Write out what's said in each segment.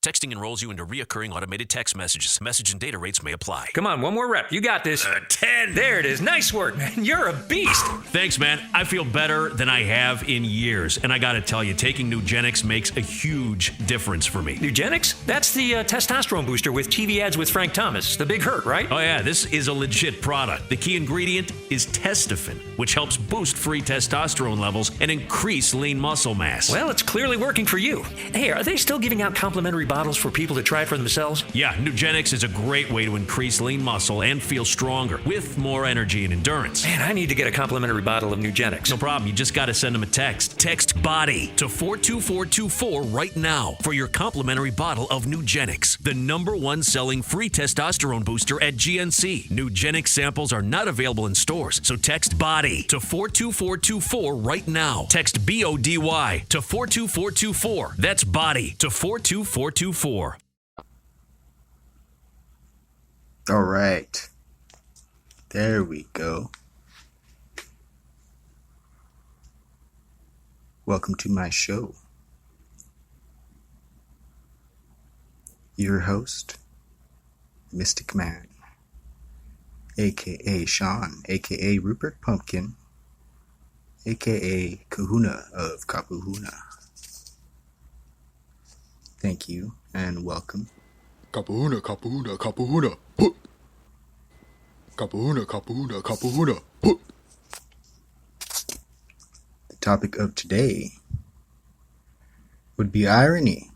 Texting enrolls you into reoccurring automated text messages. Message and data rates may apply. Come on, one more rep. You got this. 10. There it is. Nice work, man. You're a beast. Thanks, man. I feel better than I have in years. And I got to tell you, taking Nugenix makes a huge difference for me. Nugenix? That's the testosterone booster with TV ads with Frank Thomas. The Big Hurt, right? Oh, yeah. This is a legit product. The key ingredient is testofen, which helps boost free testosterone levels and increase lean muscle mass. Well, it's clearly working for you. Hey, are they still giving out complimentary bottles for people to try for themselves? Yeah, Nugenix is a great way to increase lean muscle and feel stronger with more energy and endurance. Man, I need to get a complimentary bottle of Nugenix. No problem. You just got to send them a text. Text BODY to 42424 right now for your complimentary bottle of Nugenix, the #1 selling free testosterone booster at GNC. Nugenix samples are not available in stores, so text BODY to 42424 right now. Text BODY to 42424. That's BODY to 42424. All right. There we go. Welcome to my show. Your host, Mystic Man, aka Sean, aka Rupert Pumpkin, aka Kahuna of Kapuhuna. Thank you and welcome. Kapuhuna, kapuhuna, kapuhuna, put. Kapuhuna, kapuhuna, kapuhuna, put. The topic of today would be irony.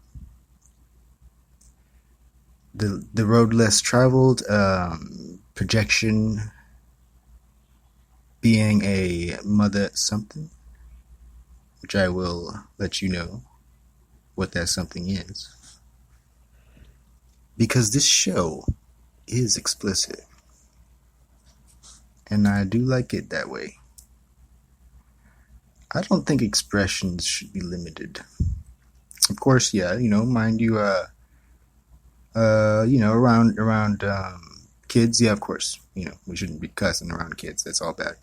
The road less traveled, projection being a mother something, which I will let you know what that something is. Because this show is explicit. And I do like it that way. I don't think expressions should be limited. Of course, yeah, mind you, around kids, yeah, of course, we shouldn't be cussing around kids. That's all bad.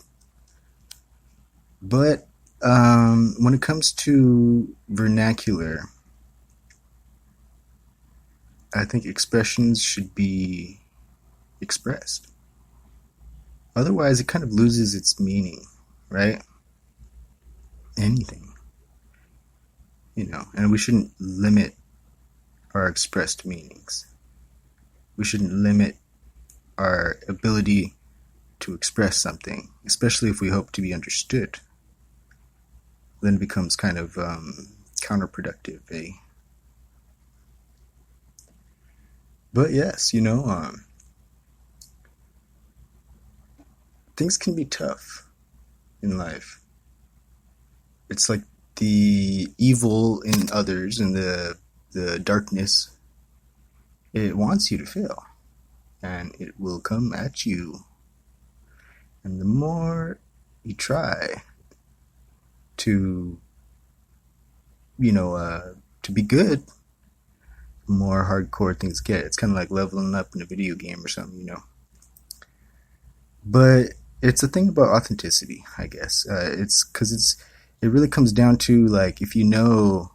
But when it comes to vernacular, I think expressions should be expressed. Otherwise, it kind of loses its meaning, right? Anything. And we shouldn't limit our expressed meanings. We shouldn't limit our ability to express something, especially if we hope to be understood. Then it becomes kind of counterproductive, eh? But yes, things can be tough in life. It's like the evil in others and the darkness, it wants you to fail. And it will come at you. And the more you try to, to be good, the more hardcore things get. It's kind of like leveling up in a video game or something, But it's a thing about authenticity, I guess. It's because it really comes down to, like, if you know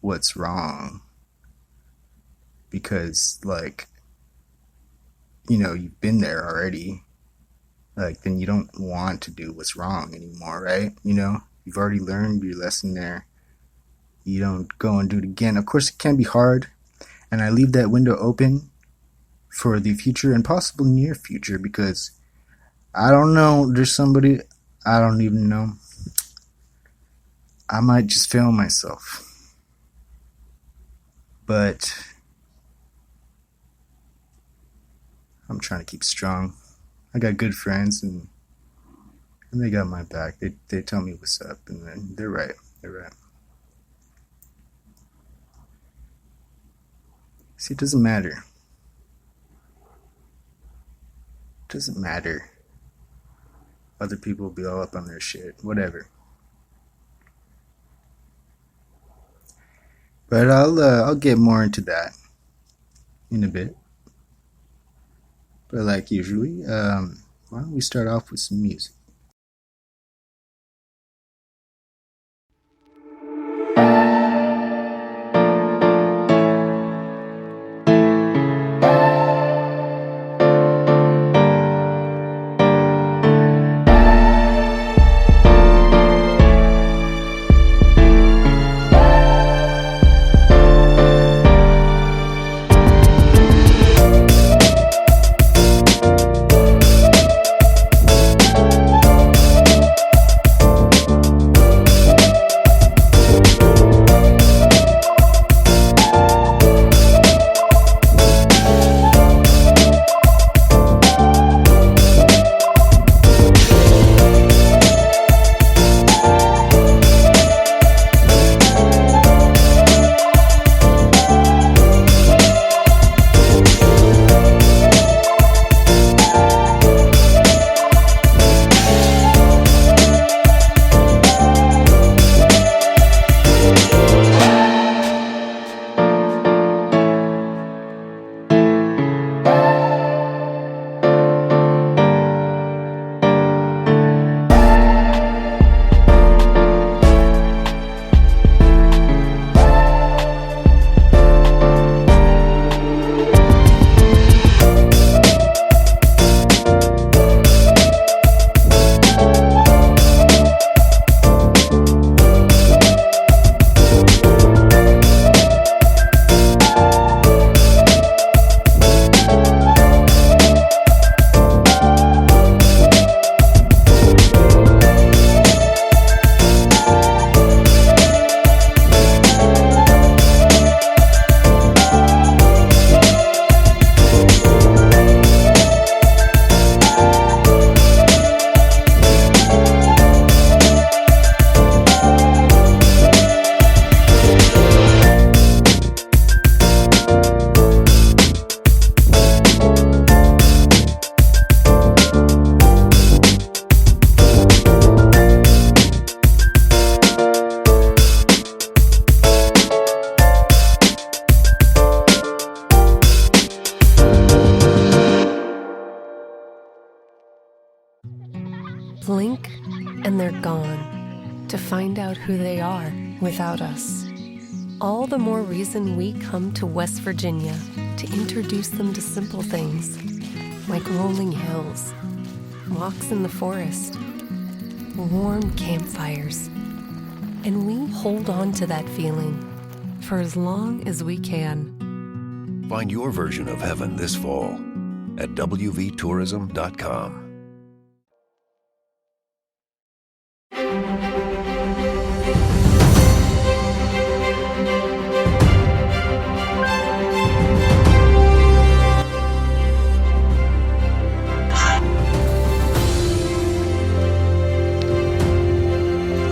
what's wrong, because, like, you've been there already, like, then you don't want to do what's wrong anymore, right? You've already learned your lesson there. You don't go and do it again. Of course, it can be hard, and I leave that window open for the future and possible near future, because I don't know, there's somebody I don't even know. I might just fail myself. But I'm trying to keep strong. I got good friends, and they got my back. They tell me what's up, and then they're right. See, it doesn't matter. It doesn't matter. Other people will be all up on their shit. Whatever. But I'll get more into that in a bit. But like usually, why don't we start off with some music? when they're gone, to find out who they are without us. All the more reason we come to West Virginia to introduce them to simple things like rolling hills, walks in the forest, warm campfires. And we hold on to that feeling for as long as we can. Find your version of heaven this fall at wvtourism.com.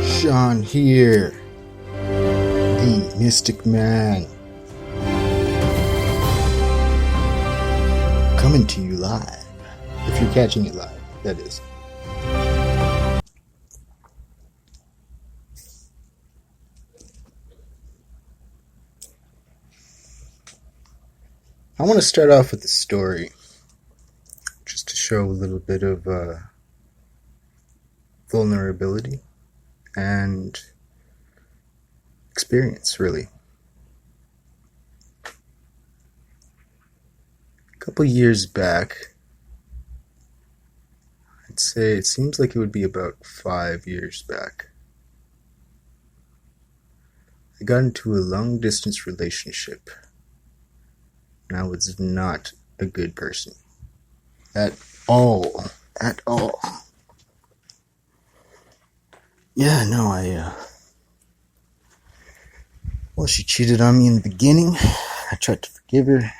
Sean here, the Mystic Man, coming to you live, if you're catching it live, that is. I want to start off with a story, just to show a little bit of vulnerability and experience, really. A couple years back, I'd say it seems like it would be about 5 years back, I got into a long-distance relationship, and I was not a good person. At all. At all. Yeah, no, well, she cheated on me in the beginning. I tried to forgive her.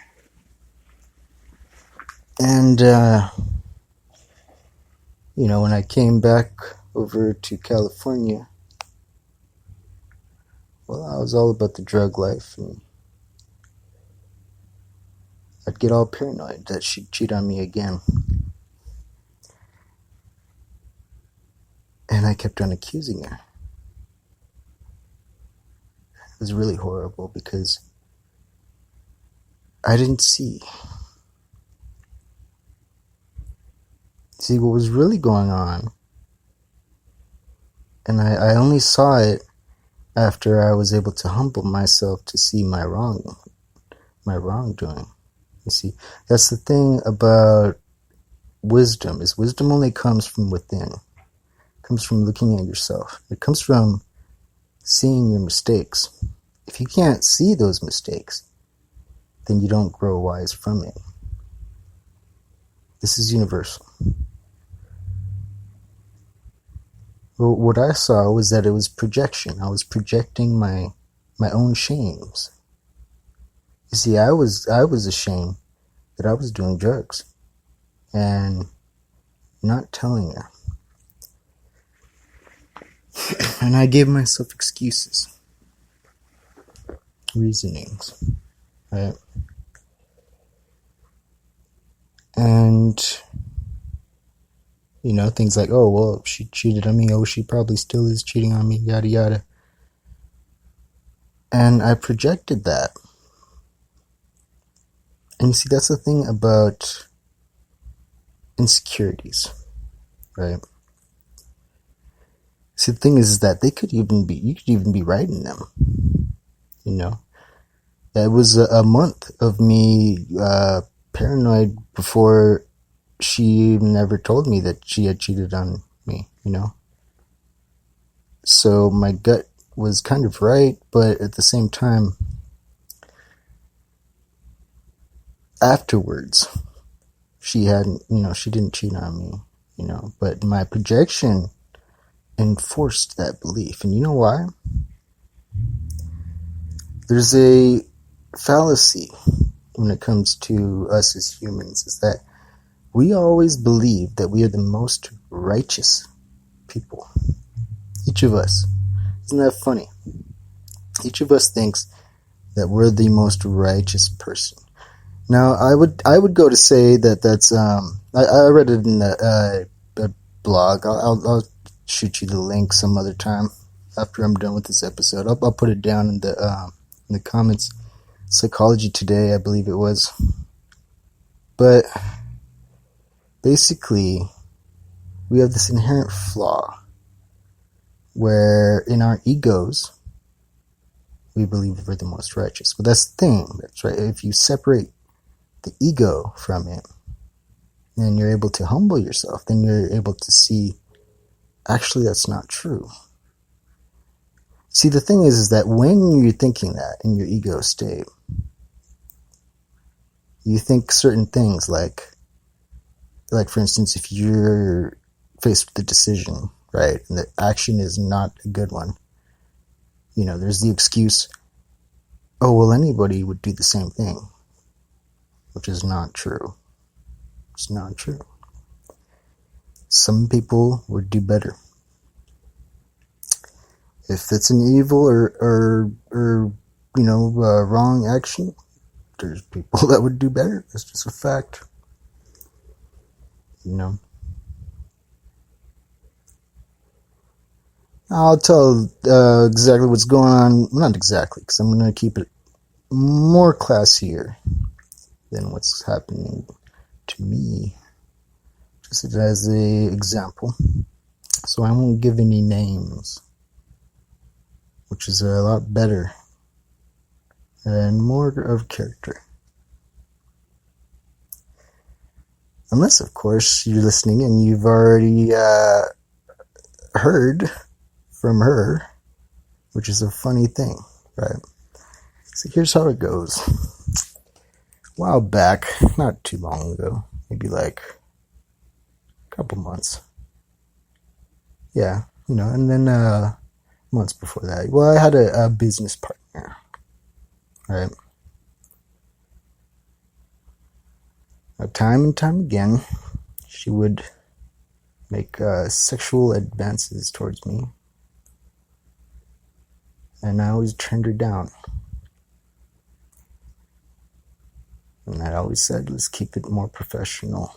And, when I came back over to California, well, I was all about the drug life, and I'd get all paranoid that she'd cheat on me again. And I kept on accusing her. It was really horrible because I didn't see what was really going on. And I only saw it after I was able to humble myself to see my wrongdoing. You see, that's the thing about wisdom, is wisdom only comes from within. It comes from looking at yourself. It comes from seeing your mistakes. If you can't see those mistakes, then you don't grow wise from it. This is universal. Well, what I saw was that it was projection. I was projecting my own shames. You see, I was ashamed that I was doing drugs and not telling her. And I gave myself excuses, reasonings, right? And, things like, oh, well, she cheated on me, oh, she probably still is cheating on me, yada yada. And I projected that. And you see, that's the thing about insecurities, right? See, the thing is that you could even be right in them, That was a month of me paranoid before she even ever told me that she had cheated on me, So my gut was kind of right, but at the same time, afterwards, she didn't cheat on me, but my projection enforced that belief. And you know why? There's a fallacy when it comes to us as humans, is that we always believe that we are the most righteous people. Each of us. Isn't that funny? Each of us thinks that we're the most righteous person. Now, I would go to say that that's I read it in a blog. I'll shoot you the link some other time after I'm done with this episode. I'll put it down in the comments. Psychology Today, I believe it was. But basically, we have this inherent flaw where in our egos, we believe we're the most righteous. But that's the thing. That's right. If you separate the ego from it, then you're able to humble yourself. Then you're able to see, actually, that's not true. See, the thing is that when you're thinking that in your ego state, you think certain things like for instance, if you're faced with a decision, right, and the action is not a good one, there's the excuse, oh, well, anybody would do the same thing, which is not true. It's not true. Some people would do better. If it's an evil or wrong action, there's people that would do better. That's just a fact. I'll tell exactly what's going on. Not exactly, because I'm going to keep it more classier than what's happening to me. Just as an example. So I won't give any names, which is a lot better and more of character. Unless, of course, you're listening and you've already heard from her, which is a funny thing, right? So here's how it goes. A while back, not too long ago, maybe like a couple months. Yeah, and then months before that. Well, I had a business partner, right? Time and time again, she would make sexual advances towards me, and I always turned her down. And I always said, let's keep it more professional.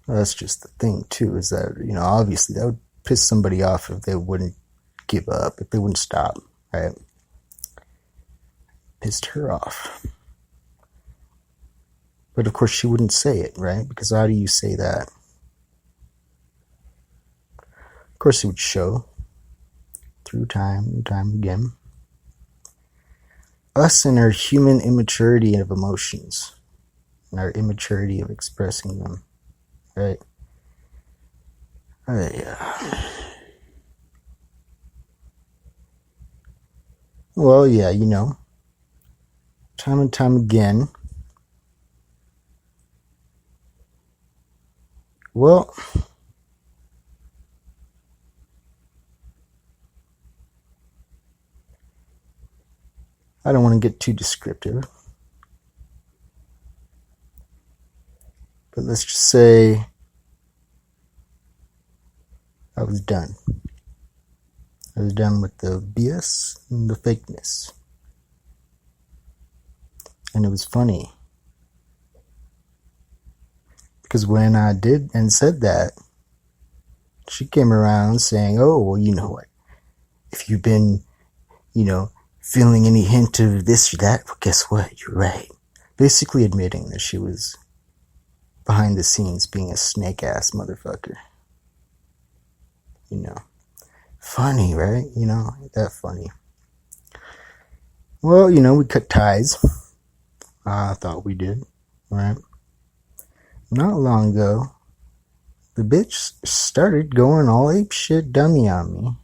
That's just the thing, too, is that, obviously that would piss somebody off if they wouldn't give up, if they wouldn't stop, right? Pissed her off. But of course she wouldn't say it, right? Because how do you say that? Of course it would show through time and time again. Us and our human immaturity of emotions and our immaturity of expressing them, right? Well, yeah, time and time again. Well, I don't want to get too descriptive, but let's just say I was done. I was done with the BS and the fakeness. And it was funny, because when I did and said that, she came around saying, oh, well, you know what? If you've been, feeling any hint of this or that, well, guess what? You're right. Basically admitting that she was behind the scenes being a snake-ass motherfucker. Funny, right? Ain't that funny? Well, we cut ties. I thought we did, right? Not long ago, the bitch started going all ape shit dummy on me.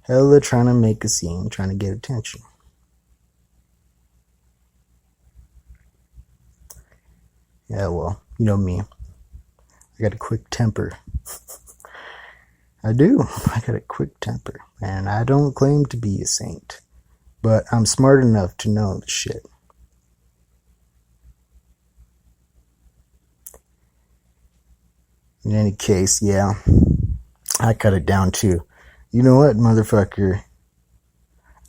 Hella trying to make a scene, trying to get attention. Yeah, well, you know me. I got a quick temper. I do. I got a quick temper. And I don't claim to be a saint. But I'm smart enough to know the shit. In any case, yeah. I cut it down too. You know what, motherfucker?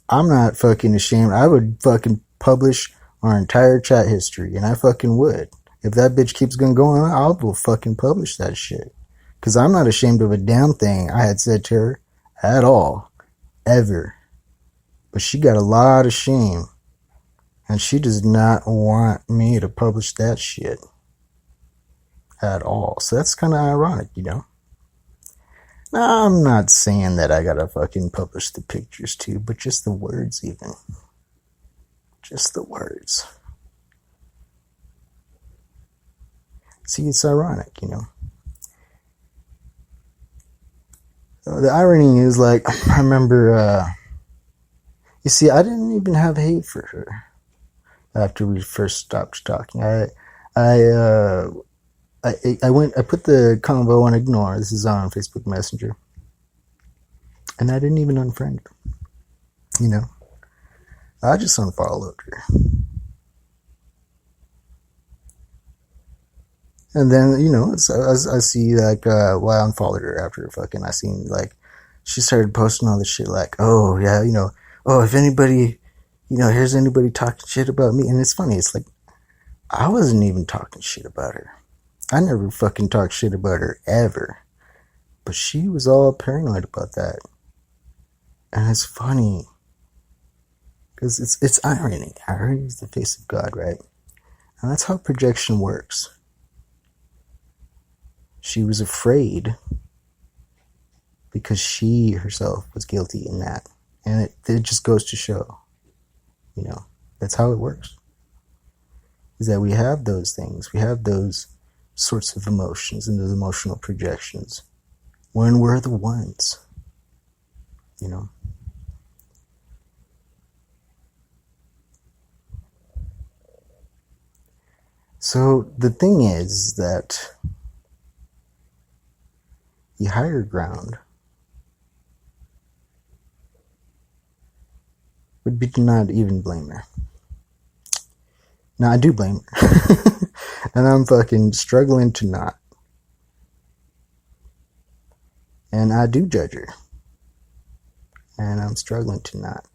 I'm not fucking ashamed. I would fucking publish our entire chat history. And I fucking would. If that bitch keeps going on, I will fucking publish that shit. Because I'm not ashamed of a damn thing I had said to her at all. Ever. But she got a lot of shame. And she does not want me to publish that shit at all. So that's kind of ironic, you know? Now, I'm not saying that I gotta fucking publish the pictures too, but just the words even. Just the words. See, it's ironic, you know? The irony is, like, I remember, you see, I didn't even have hate for her after we first stopped talking. I put the convo on ignore. This is on Facebook Messenger. And I didn't even unfriend her. You know? I just unfollowed her. And then, you know, I see, like, well, I unfollowed her after fucking, I seen, like, she started posting all this shit, like, oh, yeah, you know, oh, if anybody, you know, here's anybody talking shit about me. And it's funny, it's like, I wasn't even talking shit about her. I never fucking talked shit about her, ever. But she was all paranoid about that. And it's funny. Because it's irony. Irony is the face of God, right? And that's how projection works. She was afraid because she herself was guilty in that. And it just goes to show, you know, that's how it works. Is that we have those things. We have those sorts of emotions and those emotional projections when we're the ones, you know. So the thing is that the higher ground would be to not even blame her. Now, I do blame her. And I'm fucking struggling to not. And I do judge her. And I'm struggling to not.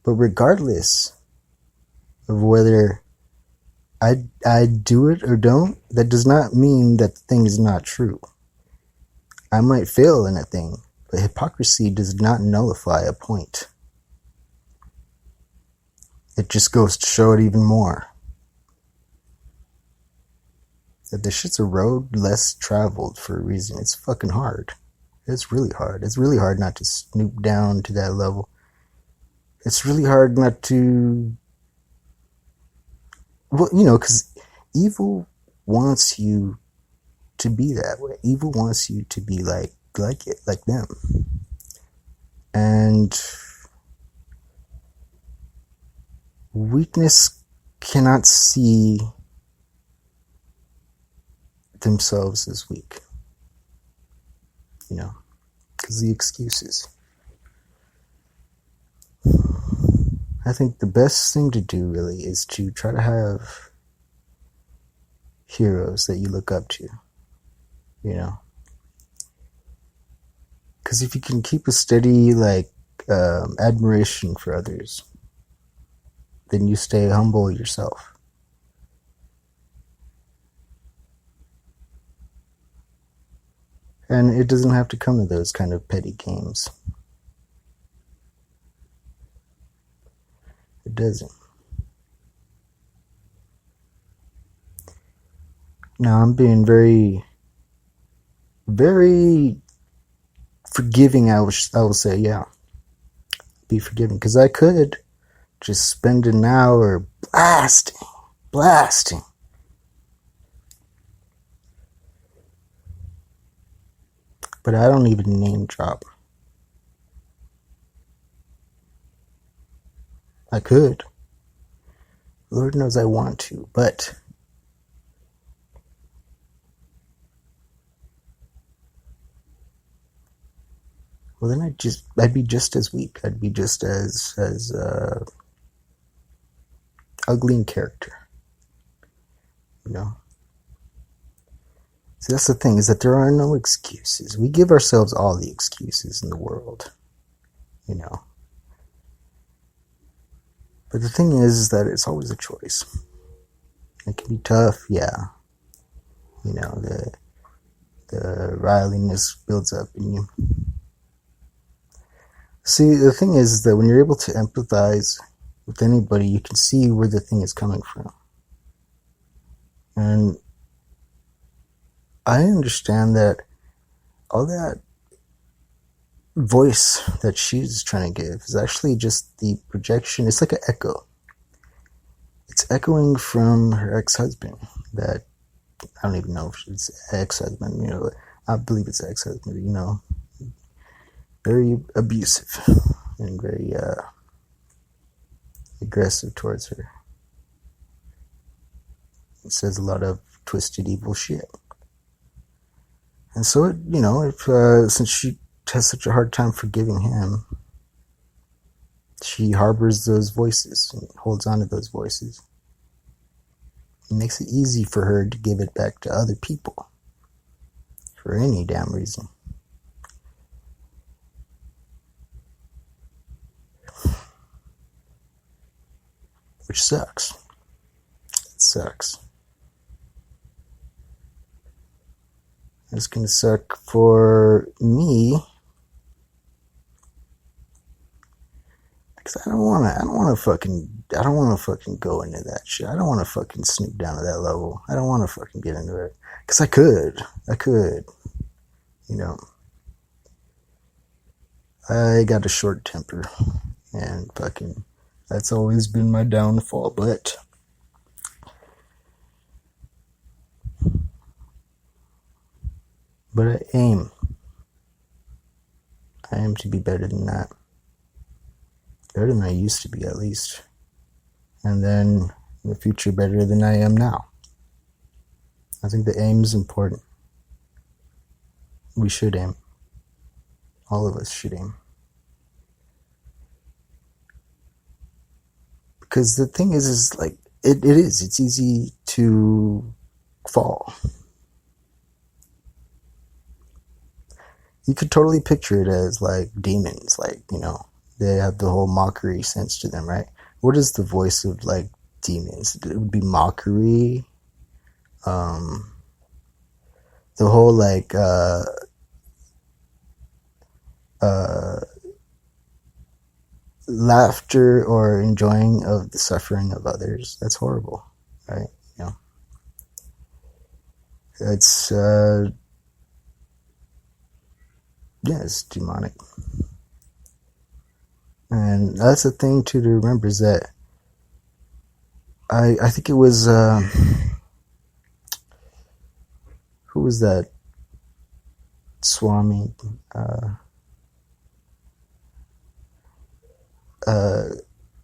But regardless of whether I do it or don't, that does not mean that the thing is not true. I might fail in a thing, but hypocrisy does not nullify a point. It just goes to show it even more. That this shit's a road less traveled for a reason. It's fucking hard. It's really hard. It's really hard not to snoop down to that level. It's really hard not to... Well, you know, because evil wants you to be that way. Evil wants you to be like it, like them. And weakness cannot see themselves as weak. You know, because the excuses. I think the best thing to do really is to try to have heroes that you look up to. You know, because if you can keep a steady admiration for others, then you stay humble yourself. And it doesn't have to come to those kind of petty games. It doesn't. Now I'm being very, very forgiving. I will say, yeah, be forgiving, because I could just spend an hour blasting. But I don't even name drop. I could. Lord knows I want to, but well, then I'd be just as weak. I'd be just as ugly in character. You know? See, that's the thing, is that there are no excuses. We give ourselves all the excuses in the world. You know? But the thing is that it's always a choice. It can be tough, yeah. You know, the riliness builds up in you. See, the thing is that when you're able to empathize with anybody, you can see where the thing is coming from. And I understand that all that voice that she's trying to give is actually just the projection. It's like an echo. It's echoing from her ex-husband that, I don't even know if it's ex-husband, I believe it's ex-husband, very abusive and very aggressive towards her. It says a lot of twisted, evil shit. And so, if since she has such a hard time forgiving him, she harbors those voices and holds on to those voices. It makes it easy for her to give it back to other people for any damn reason. Which sucks. It sucks. It's gonna suck for me because I don't wanna fucking go into that shit. I don't wanna fucking snoop down to that level. I don't wanna fucking get into it. Cause I could. I got a short temper and fucking that's always been my downfall, but I aim to be better than that. Better than I used to be, at least. And then in the future, better than I am now. I think the aim is important. We should aim. All of us should aim. Because the thing is like, it's easy to fall. You could totally picture it as like demons, like, they have the whole mockery sense to them, right? What is the voice of like demons? It would be mockery. The whole like laughter or enjoying of the suffering of others. That's horrible, right? It's it's demonic. And that's the thing too to remember is that I think it was who was that Swami?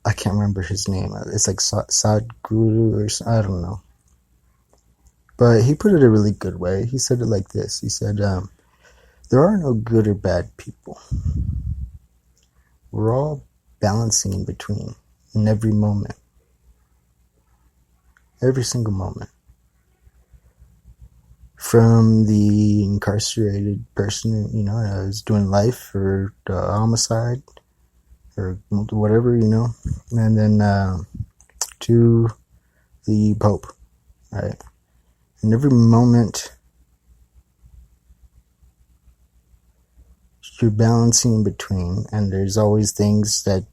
I can't remember his name. It's like Sadhguru or I don't know. But he put it a really good way. He said it like this. He said, there are no good or bad people. We're all balancing in between in every moment. Every single moment. From the incarcerated person, who's doing life or homicide or whatever, and then to the Pope, right? In every moment, you're balancing in between, and there's always things that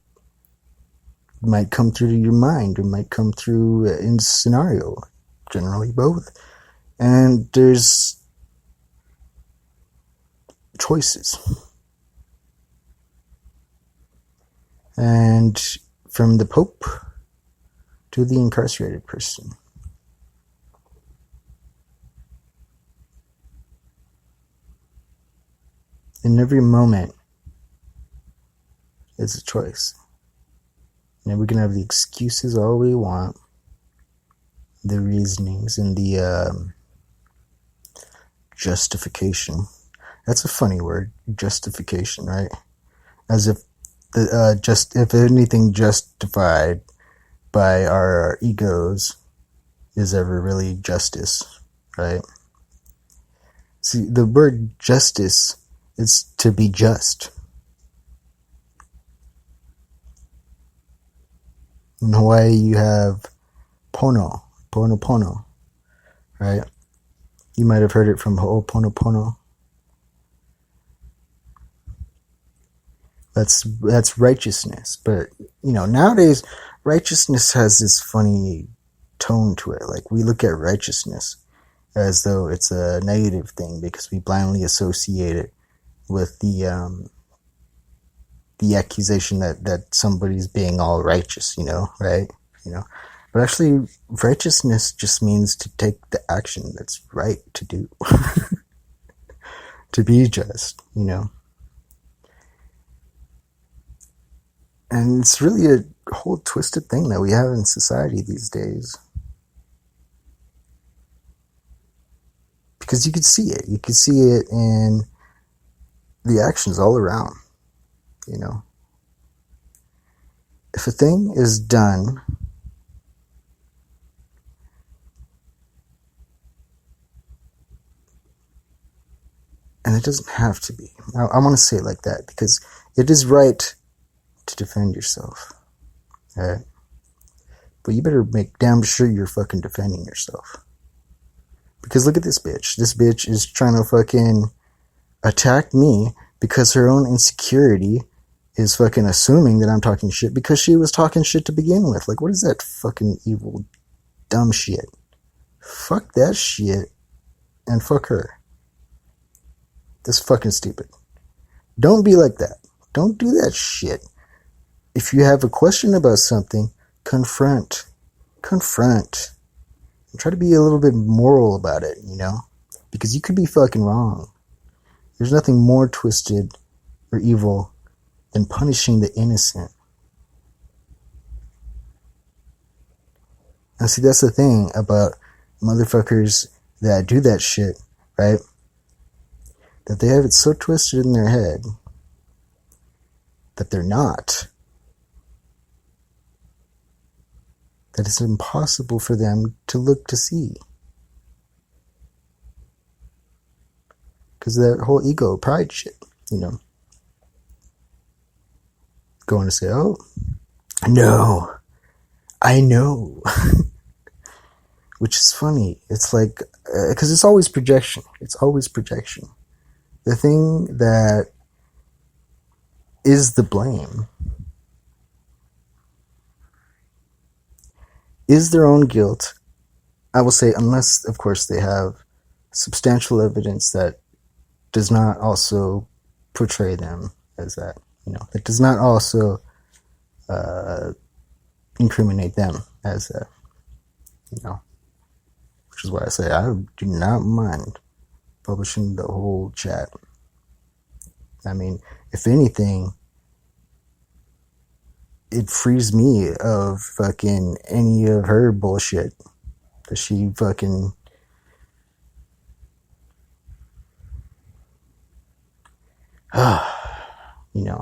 might come through to your mind or might come through in scenario, generally both. And there's choices. And from the Pope to the incarcerated person. In every moment, it's a choice. And we can have the excuses all we want, the reasonings, and the justification. That's a funny word, justification, right? As if if anything justified by our egos is ever really justice, right? See, the word justice is to be just. In Hawaii, you have pono, right? You might have heard it from Ho'oponopono. That's righteousness. But, nowadays, righteousness has this funny tone to it. Like, we look at righteousness as though it's a negative thing because we blindly associate it with the accusation that somebody's being all righteous, right? But actually, righteousness just means to take the action that's right to do. To be just, And it's really a whole twisted thing that we have in society these days. Because you could see it. You could see it in the actions all around, If a thing is done and it doesn't have to be. I want to say it like that because it is right to defend yourself. Right? But you better make damn sure you're fucking defending yourself. Because look at this bitch. This bitch is trying to fucking attack me because her own insecurity is fucking assuming that I'm talking shit because she was talking shit to begin with. Like, what is that fucking evil, dumb shit? Fuck that shit and fuck her. That's fucking stupid. Don't be like that. Don't do that shit. If you have a question about something, confront. Confront. And try to be a little bit moral about it, Because you could be fucking wrong. There's nothing more twisted or evil than punishing the innocent. And see, that's the thing about motherfuckers that do that shit, right? That they have it so twisted in their head that they're not. That it's impossible for them to look to see. Because of that whole ego, pride shit, Going to say, oh, no, I know. Which is funny. It's like, because it's always projection. It's always projection. The thing that is the blame is their own guilt. I will say, unless, of course, they have substantial evidence that does not also portray them as that, that does not also incriminate them as that, which is why I say I do not mind publishing the whole chat. I mean, if anything, it frees me of fucking any of her bullshit that she fucking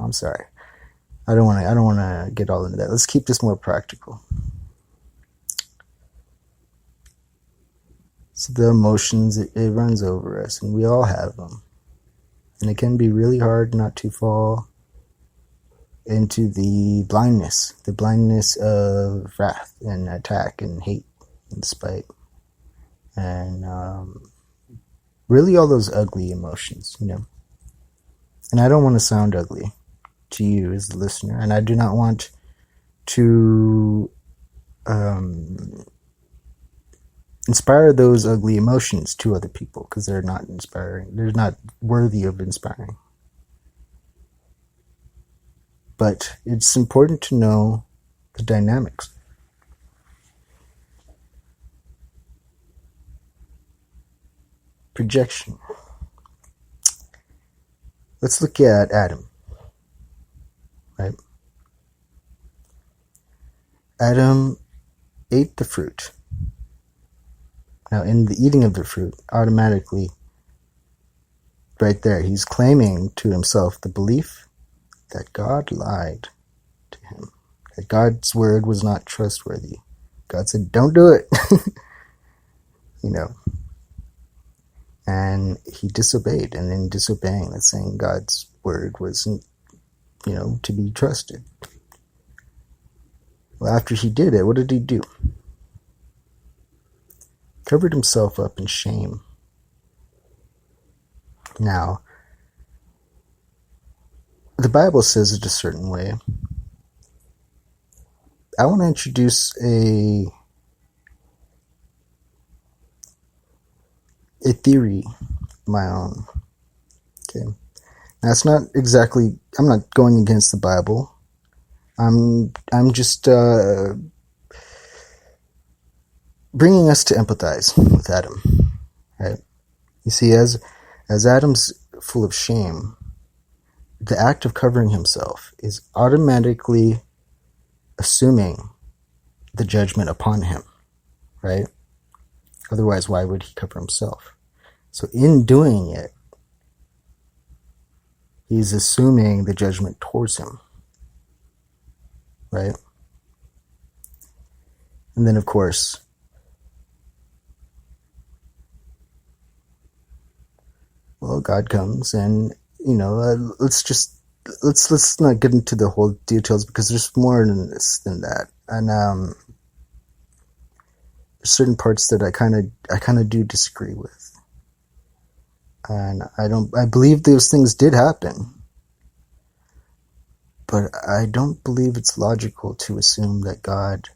I'm sorry. I don't want to get all into that. Let's keep this more practical. So the emotions, it runs over us, and we all have them. And it can be really hard not to fall into the blindness of wrath and attack and hate and spite. And really all those ugly emotions, And I don't want to sound ugly to you as the listener, and I do not want to inspire those ugly emotions to other people, because they're not inspiring. They're not worthy of inspiring. But it's important to know the dynamics. Projection. Let's look at Adam. Right? Adam ate the fruit. Now, in the eating of the fruit, automatically, right there, he's claiming to himself the belief that God lied to him, that God's word was not trustworthy. God said, don't do it. And he disobeyed, and in disobeying, that's saying God's word wasn't, to be trusted. Well, after he did it, what did he do? Covered himself up in shame. Now, the Bible says it a certain way. I want to introduce a theory of my own. Okay. Now it's not exactly, I'm not going against the Bible. I'm just bringing us to empathize with Adam, right? You see, as Adam's full of shame, the act of covering himself is automatically assuming the judgment upon him, right? Otherwise, why would he cover himself? So in doing it, he's assuming the judgment towards him, right? And then, of course, well, God comes and, let's not get into the whole details because there's more than this than that. And there's certain parts that I kind of do disagree with. And I believe those things did happen. But I don't believe it's logical to assume that God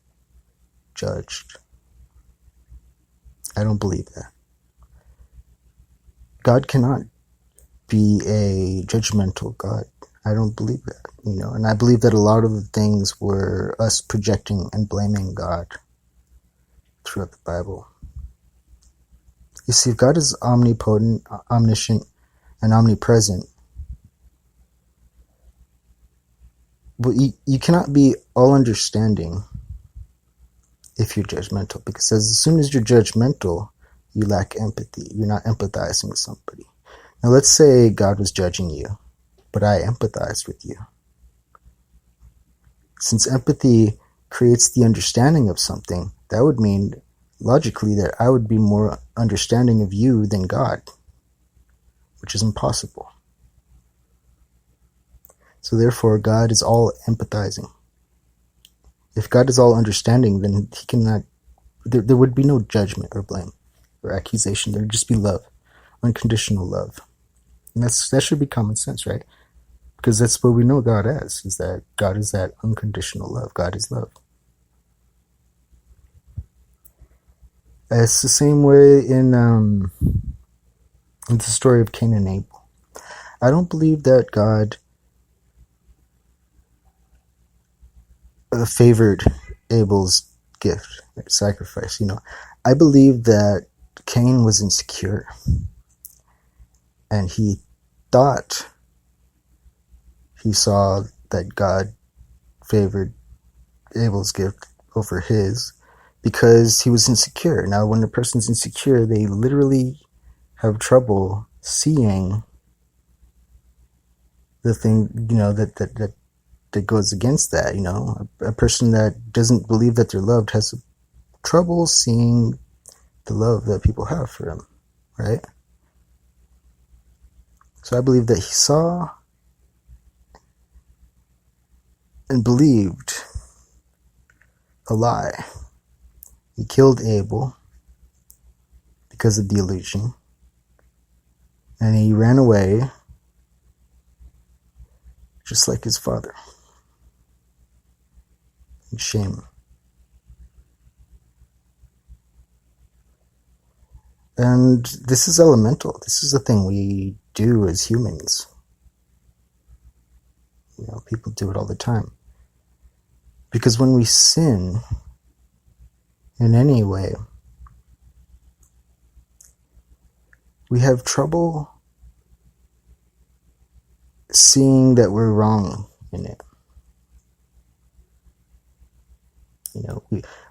judged. I don't believe that. God cannot be a judgmental God. I don't believe that, and I believe that a lot of the things were us projecting and blaming God throughout the Bible. You see, if God is omnipotent, omniscient, and omnipresent, but you cannot be all understanding if you're judgmental, because as soon as you're judgmental, you lack empathy. You're not empathizing with somebody. Now, let's say God was judging you, but I empathized with you. Since empathy creates the understanding of something, that would mean logically that I would be more understanding of you than God, which is impossible. So therefore, God is all empathizing. If God is all understanding, then he cannot, there would be no judgment or blame or accusation. There would just be love, unconditional love. And that should be common sense, right? Because that's what we know God as, is that God is that unconditional love. God is love. It's the same way in the story of Cain and Abel. I don't believe that God favored Abel's gift, sacrifice. I believe that Cain was insecure, and he thought he saw that God favored Abel's gift over his because he was insecure. Now, when a person's insecure, they literally have trouble seeing the thing, that goes against that. A person that doesn't believe that they're loved has trouble seeing the love that people have for him, right? So I believe that he saw and believed a lie. He killed Abel because of the illusion, and he ran away just like his father. In shame. And this is elemental. This is the thing we do as humans. People do it all the time. Because when we sin in any way, we have trouble seeing that we're wrong in it.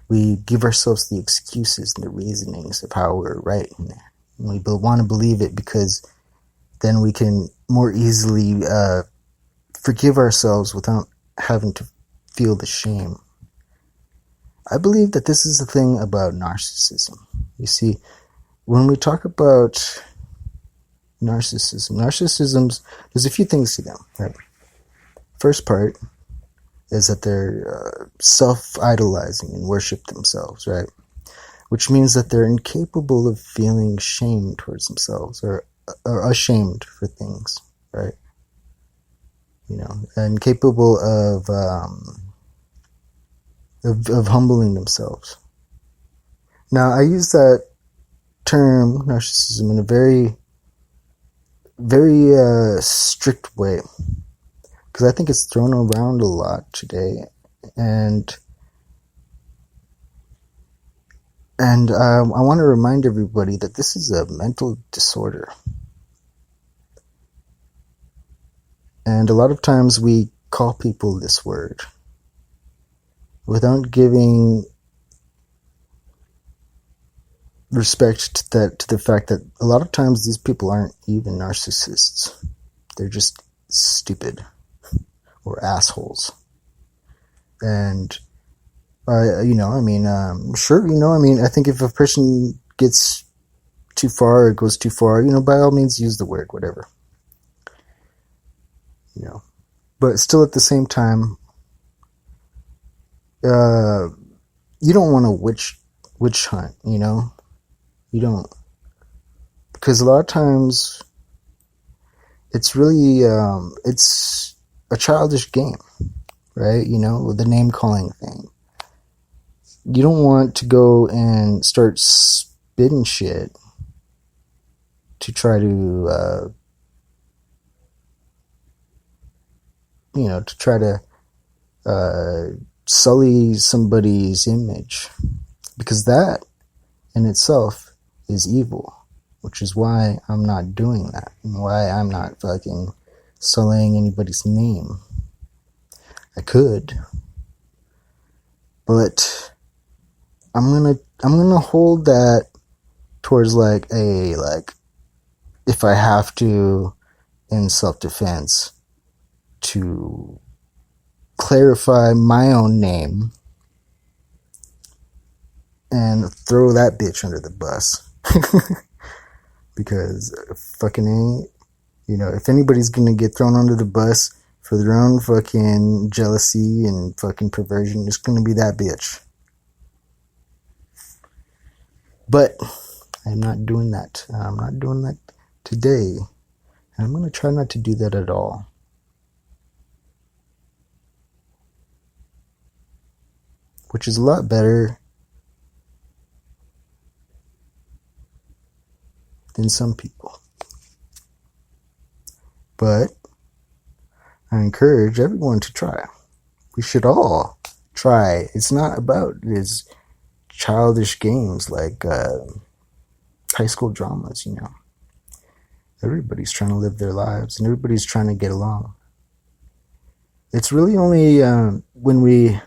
We give ourselves the excuses and the reasonings of how we're right in there. And we want to believe it because then we can more easily forgive ourselves without having to feel the shame. I believe that this is the thing about narcissism. You see, when we talk about narcissisms, there's a few things to them, right? First part is that they're self-idolizing and worship themselves, right? Which means that they're incapable of feeling shame towards themselves or ashamed for things, right? Incapable of of humbling themselves. Now, I use that term, narcissism, in a very, very strict way, because I think it's thrown around a lot today, and I want to remind everybody that this is a mental disorder. And a lot of times we call people this word without giving respect to the fact that a lot of times these people aren't even narcissists. They're just stupid or assholes. And sure, I think if a person gets too far or goes too far, by all means use the word, whatever. But still at the same time, you don't want to witch hunt, You don't. Because a lot of times, it's really, it's a childish game, right? The name calling thing. You don't want to go and start spitting shit to try to, sully somebody's image, because that in itself is evil, which is why I'm not doing that, and why I'm not fucking sullying anybody's name. I could, but I'm gonna hold that towards if I have to, in self-defense, to clarify my own name and throw that bitch under the bus. Because fucking if anybody's gonna get thrown under the bus for their own fucking jealousy and fucking perversion, it's gonna be that bitch. But I'm not doing that. I'm not doing that today. And I'm gonna try not to do that at all. Which is a lot better than some people. But I encourage everyone to try. We should all try. It's not about these childish games like high school dramas, Everybody's trying to live their lives and everybody's trying to get along. It's really only when we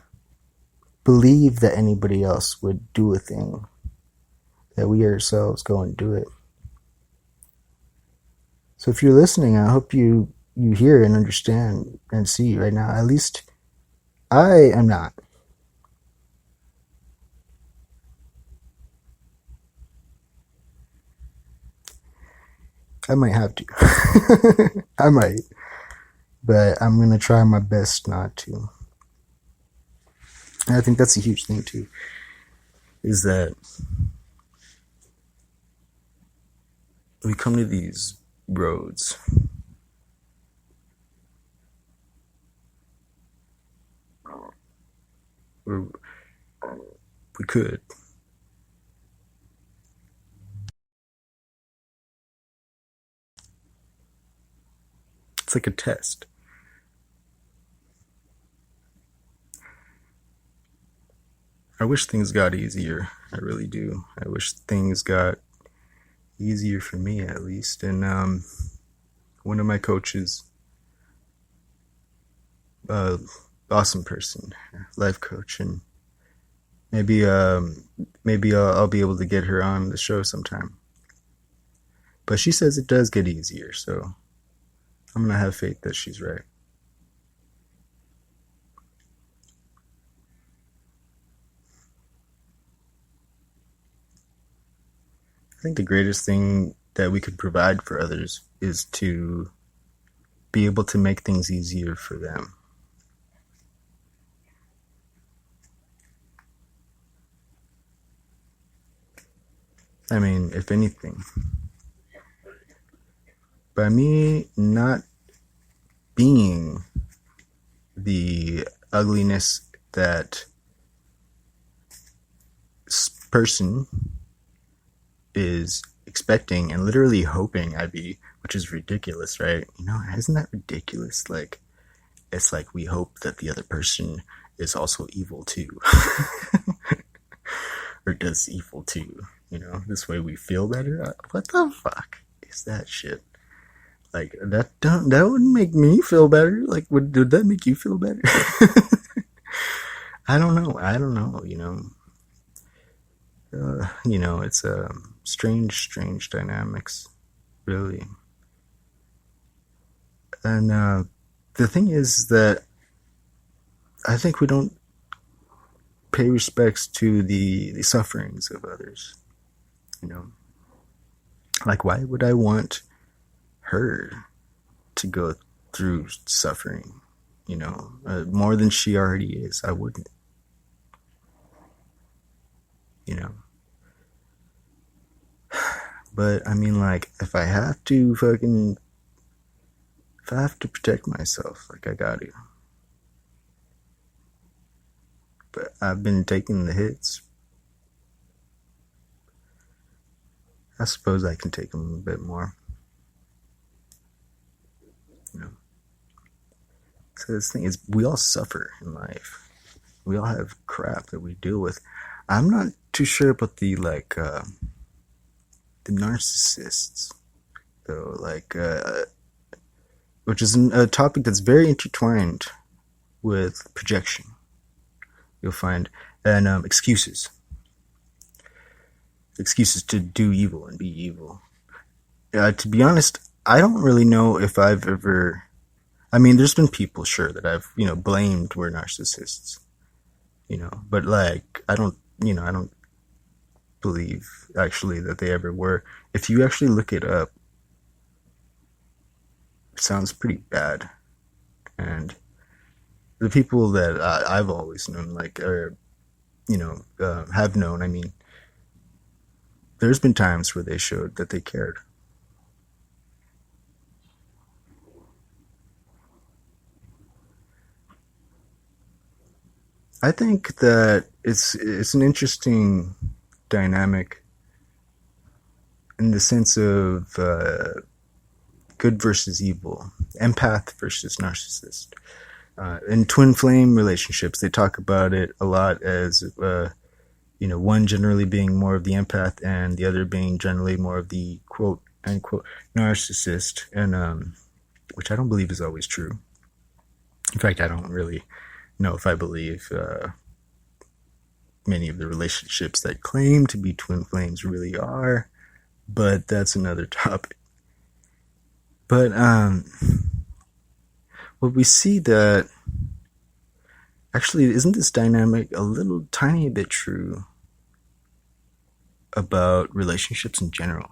believe that anybody else would do a thing that we ourselves go and do it. So if you're listening, I hope you hear and understand and see right now. At least I am not. I might have to. I might. But I'm going to try my best not to. And I think that's a huge thing too, is that we come to these roads where we could it's like a test. I wish things got easier. I really do. I wish things got easier for me, at least. And one of my coaches, awesome person, life coach, and maybe I'll be able to get her on the show sometime. But she says it does get easier, so I'm gonna have faith that she's right. I think the greatest thing that we could provide for others is to be able to make things easier for them. I mean, if anything, by me not being the ugliness that person is expecting and literally hoping I be, which is ridiculous, right? You know, isn't that ridiculous? Like, it's like we hope that the other person is also evil too. Or does evil too. You know, this way we feel better. What the fuck is that shit? Like, that wouldn't make me feel better. Like, would that make you feel better? I don't know, you know. You know, it's strange dynamics, really. And the thing is that I think we don't pay respects to the sufferings of others. You know, like, why would I want her to go through suffering? You know, more than she already is. I wouldn't. You know. But I mean, like, if I have to protect myself, like, I got to. But I've been taking the hits. I suppose I can take them a bit more. You know. So this thing is, we all suffer in life. We all have crap that we deal with. I'm not too sure about the narcissists, though. Like, which is a topic that's very intertwined with projection. You'll find, and excuses to do evil and be evil. To be honest, I don't really know if I've ever. I mean, there's been people, sure, that I've, you know, blamed were narcissists, you know, but like, I don't believe actually that they ever were. If you actually look it up, it sounds pretty bad. And the people that I've always known, like, or, you know, have known, I mean, there's been times where they showed that they cared. I think that it's an interesting dynamic in the sense of good versus evil, empath versus narcissist. In twin flame relationships, they talk about it a lot as, you know, one generally being more of the empath and the other being generally more of the quote unquote narcissist, and which I don't believe is always true. In fact, I don't really know if I believe many of the relationships that claim to be twin flames really are, but that's another topic. But what we see that actually, isn't this dynamic a little tiny bit true about relationships in general?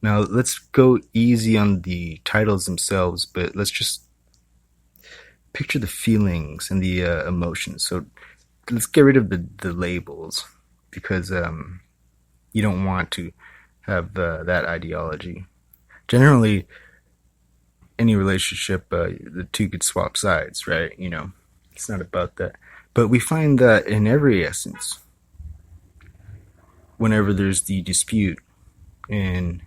Now, let's go easy on the titles themselves, but let's just picture the feelings and the emotions. So let's get rid of the labels, because you don't want to have that ideology. Generally, any relationship, the two could swap sides, right? You know, it's not about that. But we find that in every essence, whenever there's the dispute in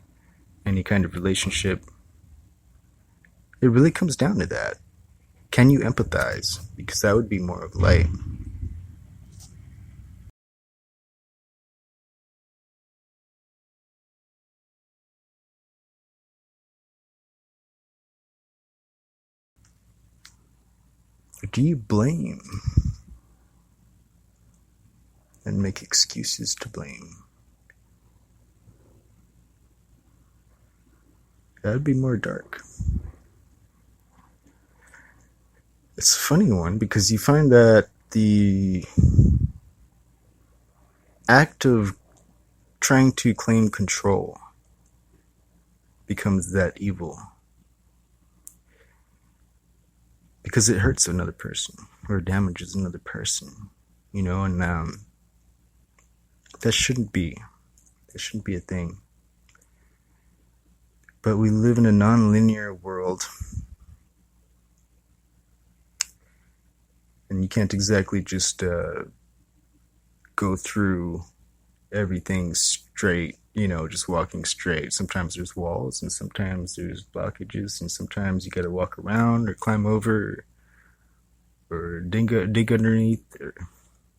any kind of relationship, it really comes down to that. Can you empathize? Because that would be more of light. Or do you blame and make excuses to blame? That would be more dark. It's a funny one, because you find that the act of trying to claim control becomes that evil. Because it hurts another person, or damages another person, you know, and that shouldn't be. That shouldn't be a thing. But we live in a non-linear world, and you can't exactly just go through everything's straight, just walking straight. Sometimes there's walls, and sometimes there's blockages, and sometimes you gotta walk around or climb over or dig underneath or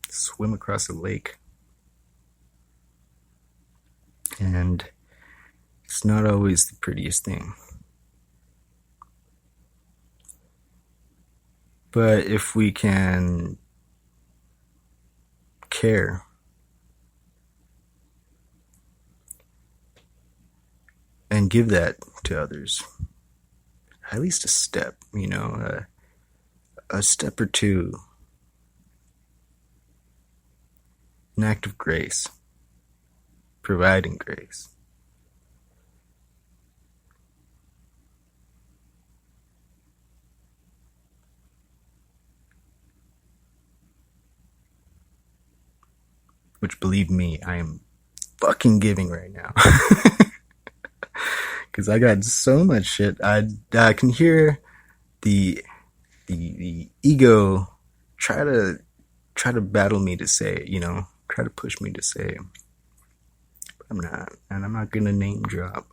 swim across a lake. And it's not always the prettiest thing. But if we can care and give that to others, at least a step, a step or two, an act of grace, providing grace. Which, believe me, I am fucking giving right now. Because I got so much shit. I can hear the ego try to battle me to say it, try to push me to say it. But I'm not, and I'm not gonna name drop.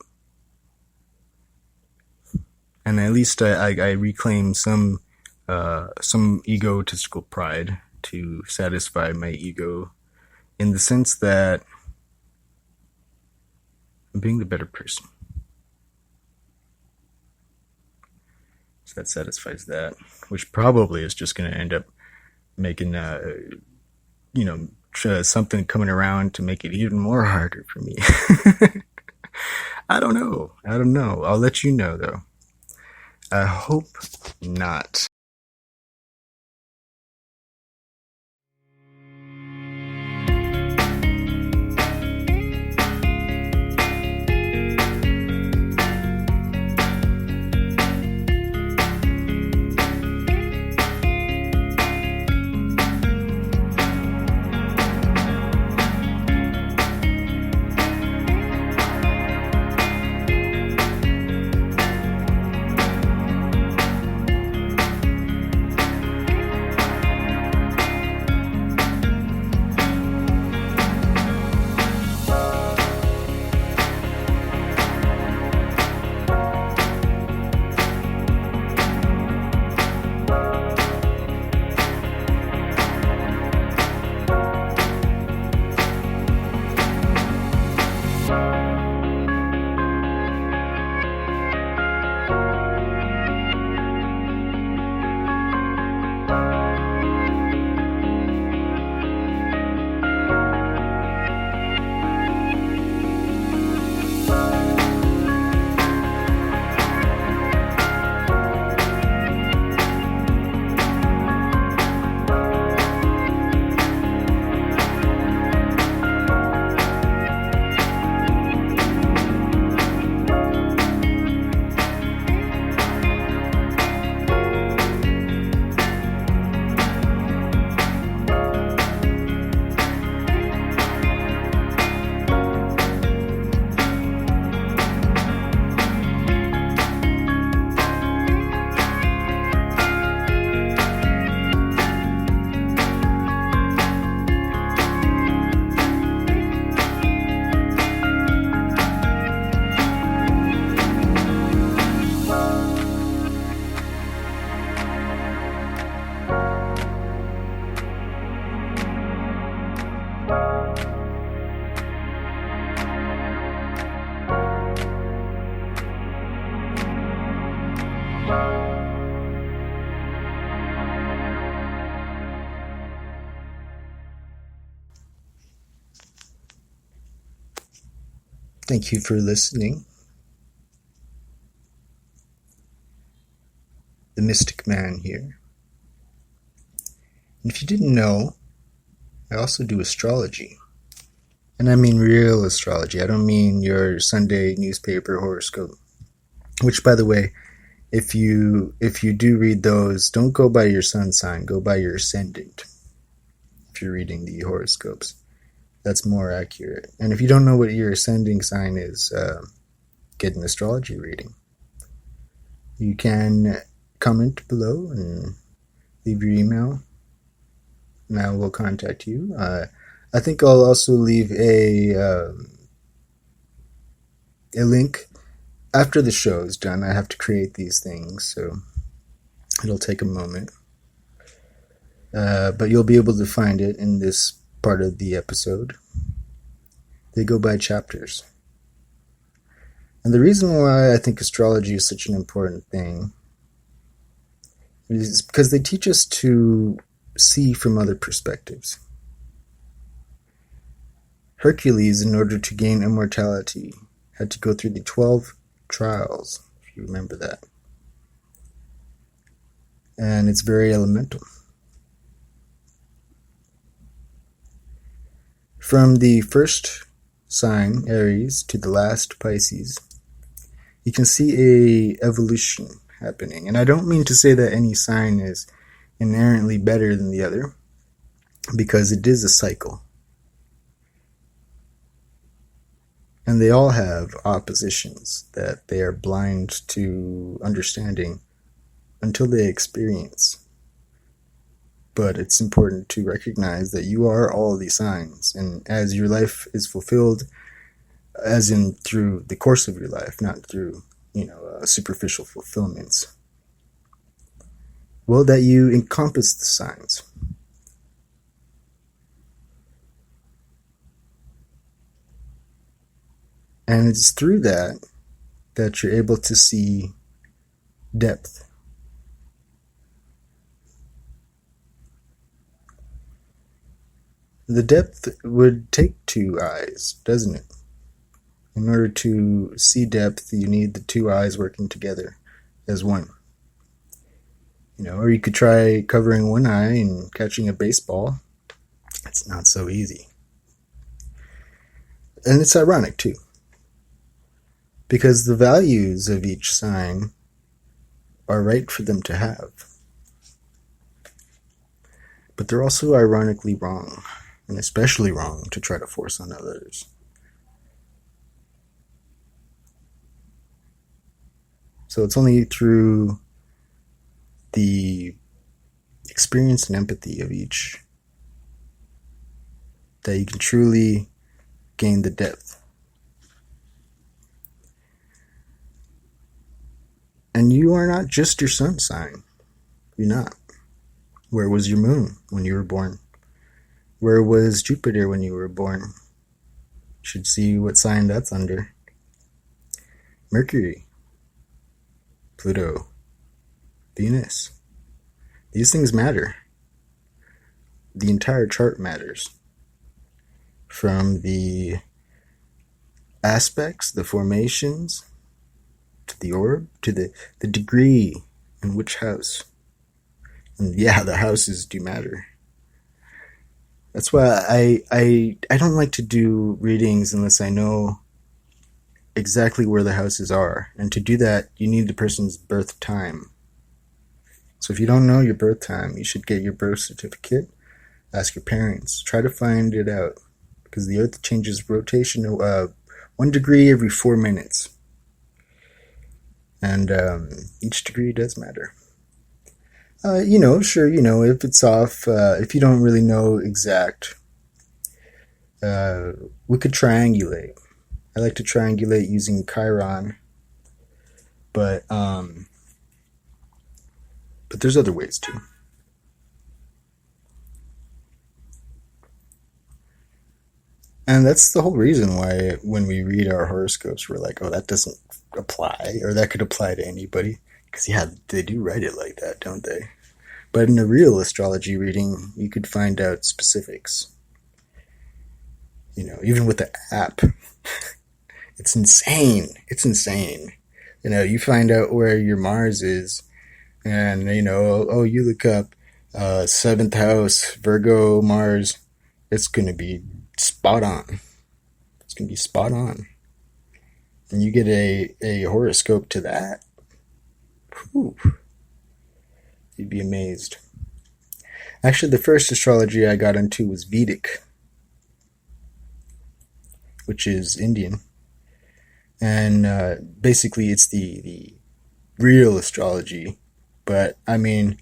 And at least I reclaim some egotistical pride to satisfy my ego, in the sense that I'm being the better person. So that satisfies that, which probably is just going to end up making, something coming around to make it even more harder for me. I don't know. I'll let you know, though. I hope not. Thank you for listening. The Mystic Man here. And if you didn't know, I also do astrology. And I mean real astrology. I don't mean your Sunday newspaper horoscope. Which, by the way, if you do read those, don't go by your sun sign. Go by your ascendant. If you're reading the horoscopes, that's more accurate. And if you don't know what your ascending sign is, get an astrology reading. You can comment below and leave your email, and I will contact you. I think I'll also leave a link after the show is done. I have to create these things, so it'll take a moment. But you'll be able to find it in this part of the episode. They go by chapters. And the reason why I think astrology is such an important thing is because they teach us to see from other perspectives. Hercules, in order to gain immortality, had to go through the 12 trials, if you remember that. And it's very elemental. From the first sign, Aries, to the last, Pisces, you can see a evolution happening. And I don't mean to say that any sign is inherently better than the other, because it is a cycle. And they all have oppositions that they are blind to understanding until they experience. But it's important to recognize that you are all these signs, and as your life is fulfilled, as in through the course of your life, not through, superficial fulfillments, well, that you encompass the signs. And it's through that you're able to see depth. The depth would take two eyes, doesn't it? In order to see depth, you need the two eyes working together as one. Or you could try covering one eye and catching a baseball. It's not so easy. And it's ironic, too. Because the values of each sign are right for them to have. But they're also ironically wrong, and especially wrong to try to force on others. So it's only through the experience and empathy of each that you can truly gain the depth. And you are not just your sun sign. You're not. Where was your moon when you were born? Where was Jupiter when you were born? You should see what sign that's under. Mercury, Pluto, Venus. These things matter. The entire chart matters. From the aspects, the formations, to the orb, to the degree in which house. And yeah, the houses do matter. That's why I don't like to do readings unless I know exactly where the houses are. And to do that, you need the person's birth time. So if you don't know your birth time, you should get your birth certificate, ask your parents, try to find it out. Because the earth changes rotation 1 degree every 4 minutes. And each degree does matter. Sure, if it's off, if you don't really know exact, we could triangulate. I like to triangulate using Chiron, but there's other ways too. And that's the whole reason why when we read our horoscopes, we're like, oh, that doesn't apply, or that could apply to anybody. Because, yeah, they do write it like that, don't they? But in a real astrology reading, you could find out specifics. Even with the app. It's insane. It's insane. You find out where your Mars is, and, you look up 7th house, Virgo, Mars. It's going to be spot on. It's going to be spot on. And you get a horoscope to that. Whew. You'd be amazed. Actually, the first astrology I got into was Vedic, which is Indian. And basically it's the real astrology. But, I mean,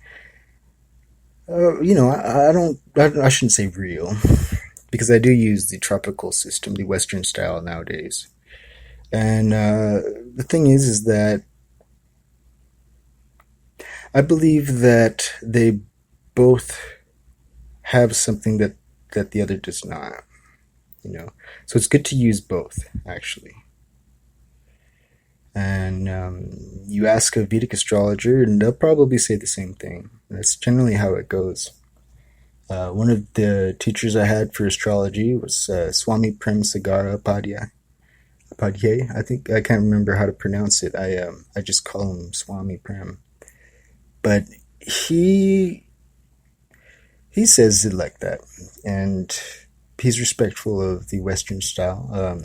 I shouldn't say real. because I do use the tropical system, the Western style nowadays. And the thing is that I believe that they both have something that the other does not, you know. So it's good to use both, actually. And you ask a Vedic astrologer, and they'll probably say the same thing. That's generally how it goes. One of the teachers I had for astrology was Swami Prem Sagara Upadhyay. I can't remember how to pronounce it. I just call him Swami Prem. But he says it like that, and he's respectful of the Western style.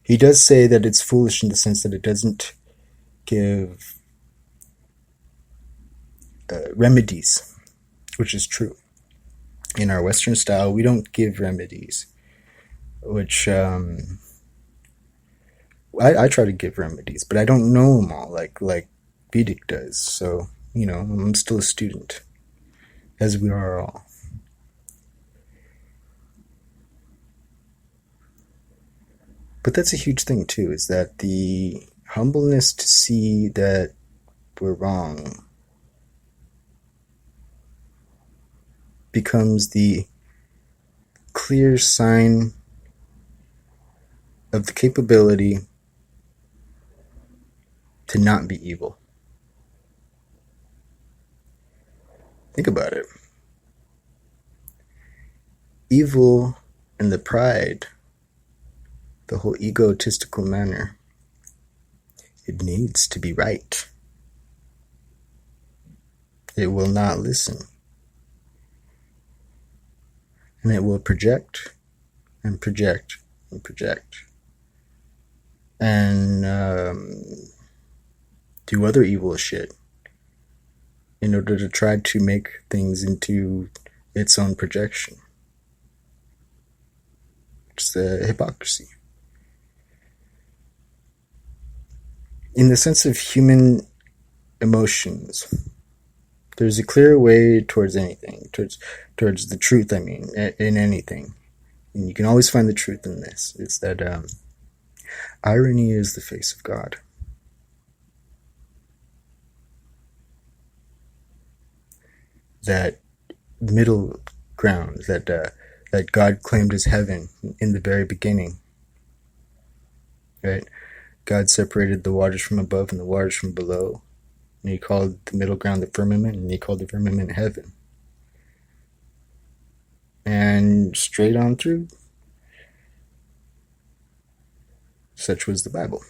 He does say that it's foolish in the sense that it doesn't give remedies, which is true. In our Western style, we don't give remedies, which I try to give remedies, but I don't know them all like Vedic does. So, you know, I'm still a student, as we are all. But that's a huge thing too, is that the humbleness to see that we're wrong becomes the clear sign of the capability to not be evil. Think about it. Evil and the pride, the whole egotistical manner, it needs to be right. It will not listen. And it will project and project and project. And do other evil shit in order to try to make things into its own projection. It's the hypocrisy. In the sense of human emotions, there's a clear way towards anything, towards the truth, I mean, in anything. And you can always find the truth in this. It's that irony is the face of God. That middle ground that God claimed as heaven in the very beginning, right? God separated the waters from above and the waters from below, and he called the middle ground the firmament, and he called the firmament heaven. And straight on through, such was the Bible.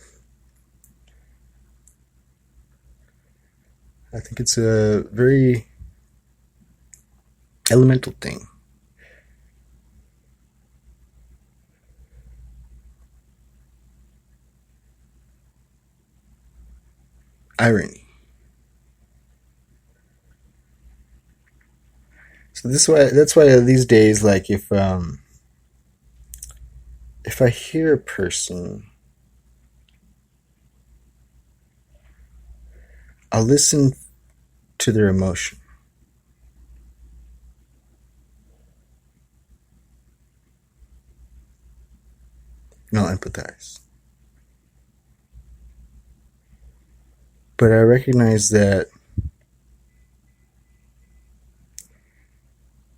I think it's a very elemental thing. Irony. So that's why these days, like, if I hear a person, I'll listen to their emotion. And I'll empathize. But I recognize that,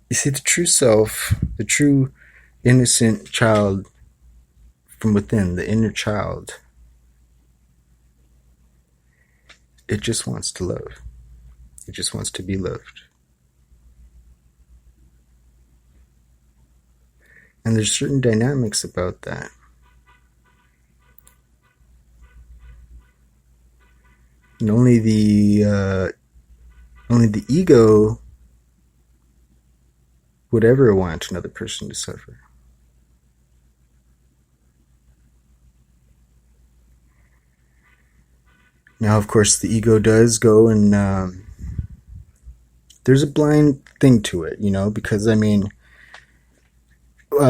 you see, the true self, the true innocent child from within, the inner child, it just wants to love. It just wants to be loved. And there's certain dynamics about that. And only the ego would ever want another person to suffer. Now, of course, the ego does go and there's a blind thing to it, you know, because, I mean,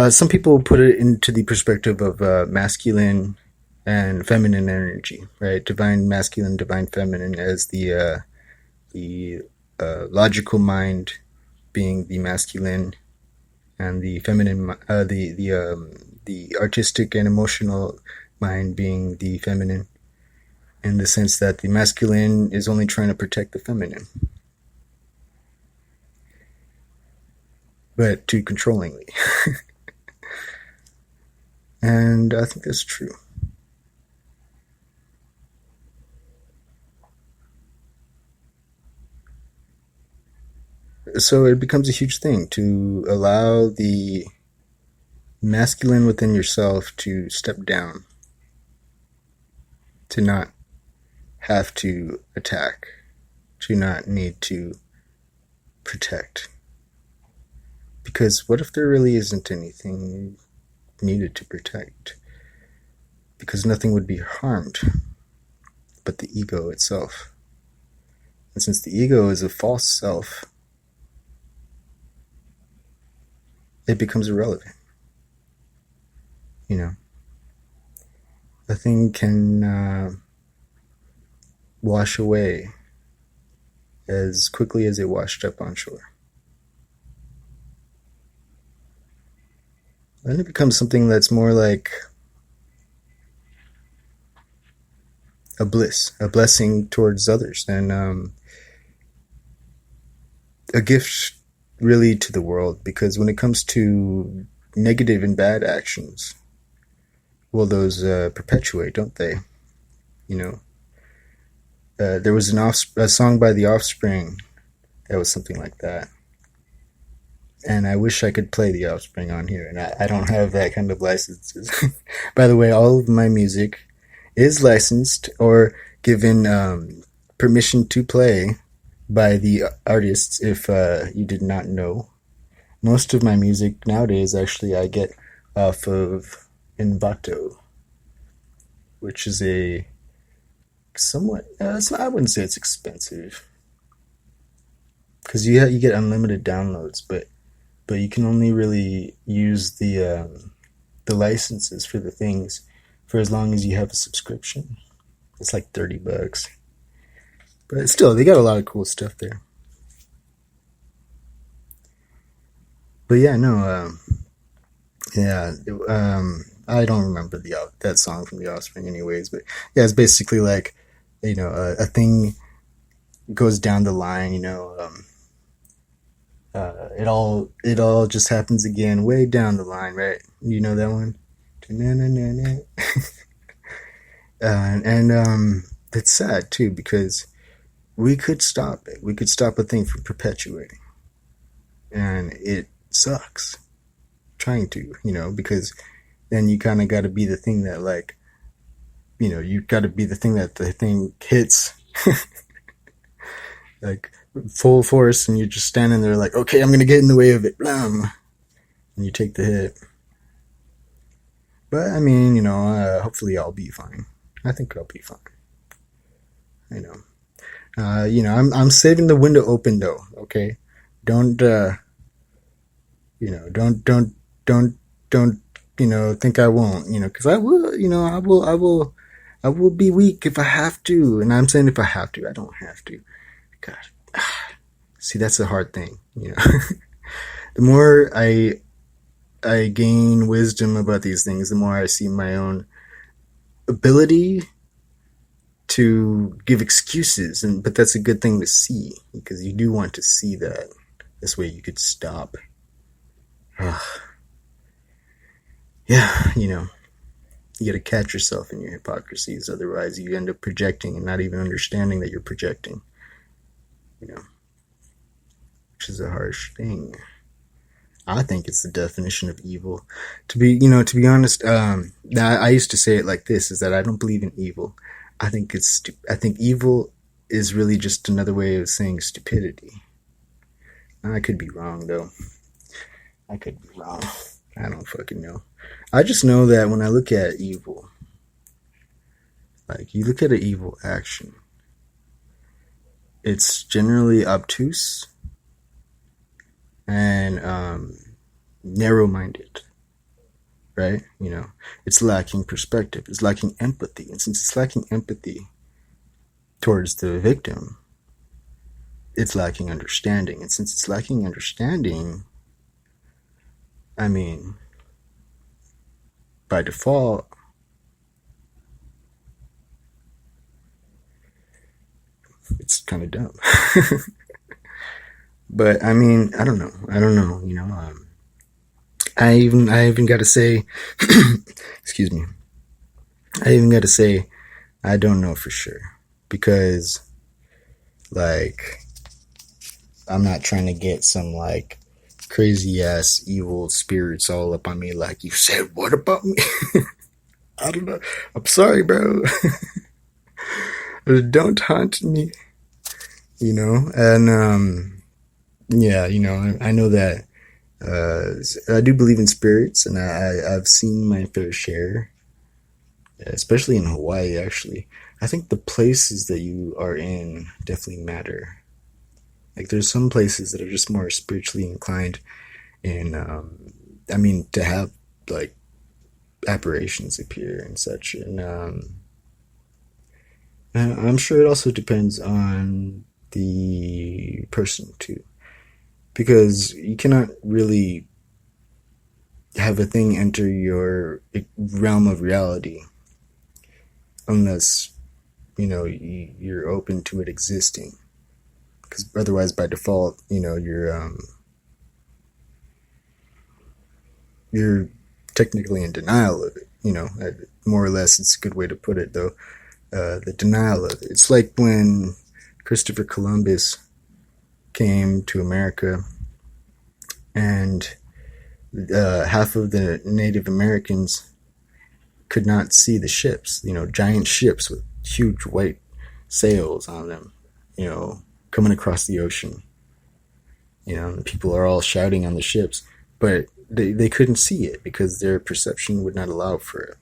some people put it into the perspective of masculine and feminine energy, right? Divine masculine, divine feminine, as the logical mind being the masculine and the feminine, the artistic and emotional mind being the feminine, in the sense that the masculine is only trying to protect the feminine, but too controllingly. And I think that's true. So it becomes a huge thing to allow the masculine within yourself to step down, to not have to attack, to not need to protect. Because what if there really isn't anything needed to protect? Because nothing would be harmed but the ego itself. And since the ego is a false self, it becomes irrelevant. You know, a thing can wash away as quickly as it washed up on shore. Then it becomes something that's more like a bliss, a blessing towards others, and a gift really to the world. Because when it comes to negative and bad actions, well, those perpetuate, don't they? You know, there was a song by The Offspring that was something like that. And I wish I could play The Offspring on here, and I don't have that kind of licenses. By the way, all of my music is licensed or given permission to play by the artists, if you did not know. Most of my music nowadays, actually, I get off of Envato, which is a somewhat, I wouldn't say it's expensive, because you get unlimited downloads, but you can only really use the licenses for the things for as long as you have a subscription. It's like $30. But still, they got a lot of cool stuff there. But yeah, no, I don't remember that song from The Offspring anyways, but yeah, it's basically like, you know, a thing goes down the line, you know, it all just happens again way down the line, right? You know that one? And it's sad too, because we could stop it. We could stop a thing from perpetuating. And it sucks trying to, you know, because then you kind of got to be the thing that, like, you know, you got to be the thing that the thing hits like full force, and you're just standing there like, okay, I'm going to get in the way of it. Blam. And you take the hit. But I mean, you know, hopefully I'll be fine. I think I'll be fine. You know, I'm saving the window open though. Okay, don't you know, don't you know, think I won't. You know, because I will. You know, I will be weak if I have to. And I'm saying if I have to, I don't have to. God, see, that's the hard thing. You know, the more I gain wisdom about these things, the more I see my own ability to give excuses, but that's a good thing to see, because you do want to see that. This way you could stop. Yeah, you know, you gotta catch yourself in your hypocrisies, otherwise you end up projecting and not even understanding that you're projecting. You know, which is a harsh thing. I think it's the definition of evil. To be honest, I used to say it like this: is that I don't believe in evil. I think evil is really just another way of saying stupidity. I could be wrong though. I could be wrong. I don't fucking know. I just know that when I look at evil, like you look at an evil action, it's generally obtuse and narrow-minded, right? You know, it's lacking perspective, it's lacking empathy, and since it's lacking empathy towards the victim, it's lacking understanding, and since it's lacking understanding, I mean, by default, it's kind of dumb. But I mean, I don't know, I even got to say, excuse me, I even got to say, I don't know for sure, because, like, I'm not trying to get some, like, crazy ass evil spirits all up on me, like, you said what about me? I don't know. I'm sorry, bro. Don't haunt me, and, yeah, I know that, I do believe in spirits, and I've seen my fair share, especially in Hawaii, actually. I think the places that you are in definitely matter. Like, there's some places that are just more spiritually inclined, and, I mean, to have, like, apparitions appear and such, and I'm sure it also depends on the person, too. Because you cannot really have a thing enter your realm of reality unless, you're open to it existing. Because otherwise, by default, you're technically in denial of it. More or less, it's a good way to put it, though. The denial of it. It's like when Christopher Columbus came to America, and half of the Native Americans could not see the ships, giant ships with huge white sails on them, coming across the ocean. And people are all shouting on the ships, but they couldn't see it because their perception would not allow for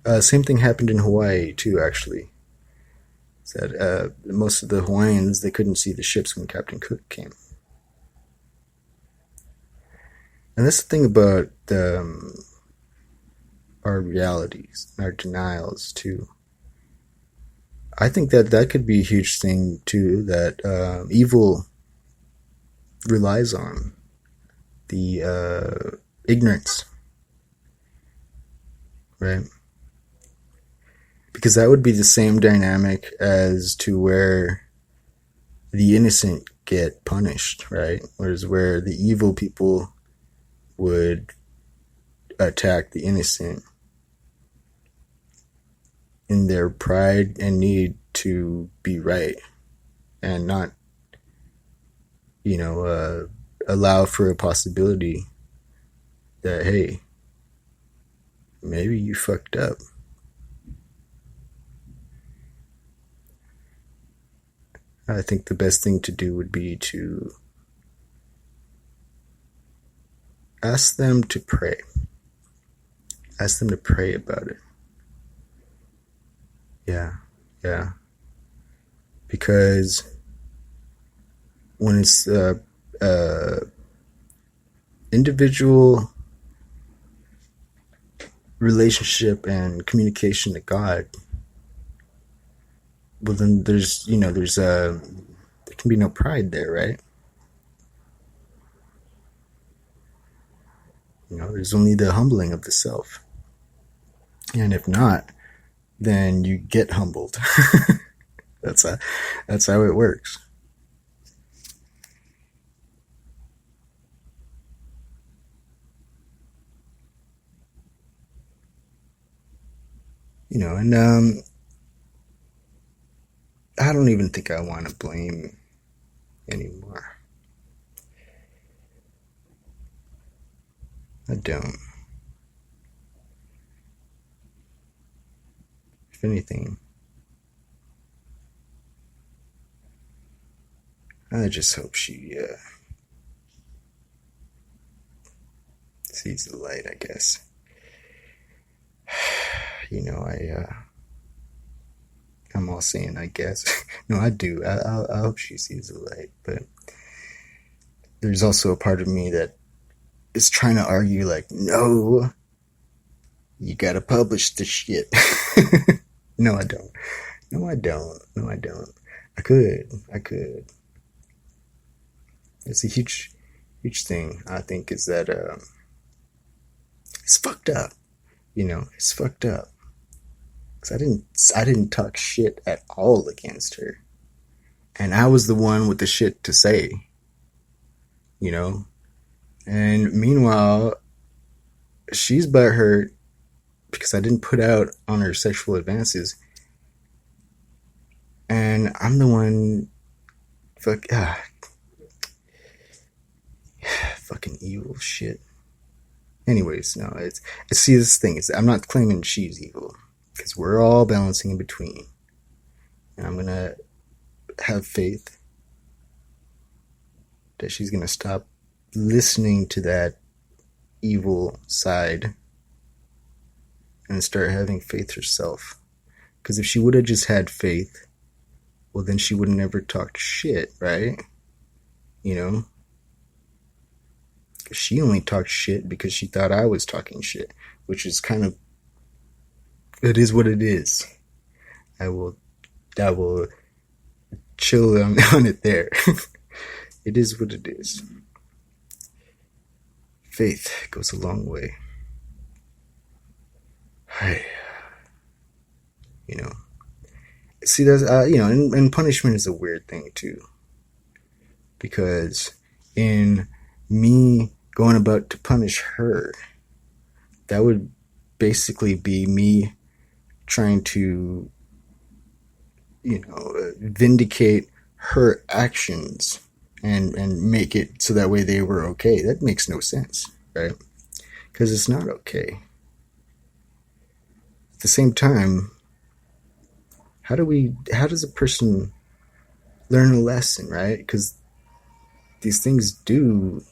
it. Same thing happened in Hawaii, too, actually. That most of the Hawaiians, they couldn't see the ships when Captain Cook came. And that's the thing about our realities, our denials, too. I think that could be a huge thing, too, that evil relies on. The ignorance. Right? Because that would be the same dynamic as to where the innocent get punished, right? Whereas where the evil people would attack the innocent in their pride and need to be right and not, allow for a possibility that, hey, maybe you fucked up. I think the best thing to do would be to ask them to pray. Ask them to pray about it. Yeah. Because when it's individual relationship and communication to God, well, then there can be no pride there, right? There's only the humbling of the self. And if not, then you get humbled. That's how it works. And I don't even think I want to blame anymore. I don't. If anything, I just hope she sees the light, I guess. I'm all saying I guess. No, I do. I hope she sees the light, but there's also a part of me that is trying to argue, like, no, you gotta publish the shit. No, I don't. I could. It's a huge thing, I think, is that it's fucked up. It's fucked up. Cause I didn't talk shit at all against her, and I was the one with the shit to say. And meanwhile, she's butthurt because I didn't put out on her sexual advances, and I'm the one. Fucking evil shit. Anyways, no, it's see, this thing is, I'm not claiming she's evil, because we're all balancing in between, and I'm gonna have faith that she's gonna stop listening to that evil side and start having faith herself. Because if she would have just had faith, well, then she would have never talked shit, right? She only talked shit because she thought I was talking shit, which is kind of, it is what it is. I will chill on it there. It is what it is. Faith goes a long way. See, that's and punishment is a weird thing too, because in me going about to punish her, that would basically be me trying to vindicate her actions and make it so that way they were okay. That makes no sense, right? Because it's not okay. At the same time, how does a person learn a lesson, right? Because these things do,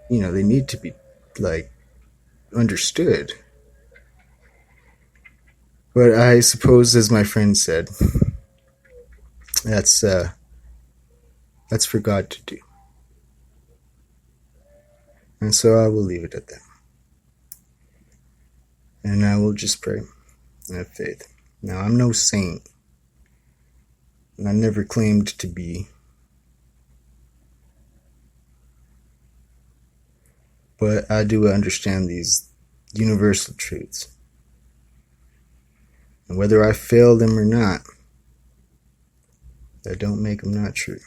they need to be understood. But I suppose, as my friend said, that's for God to do. And so I will leave it at that. And I will just pray and have faith. Now, I'm no saint, and I never claimed to be. But I do understand these universal truths. And whether I fail them or not, that don't make them not true.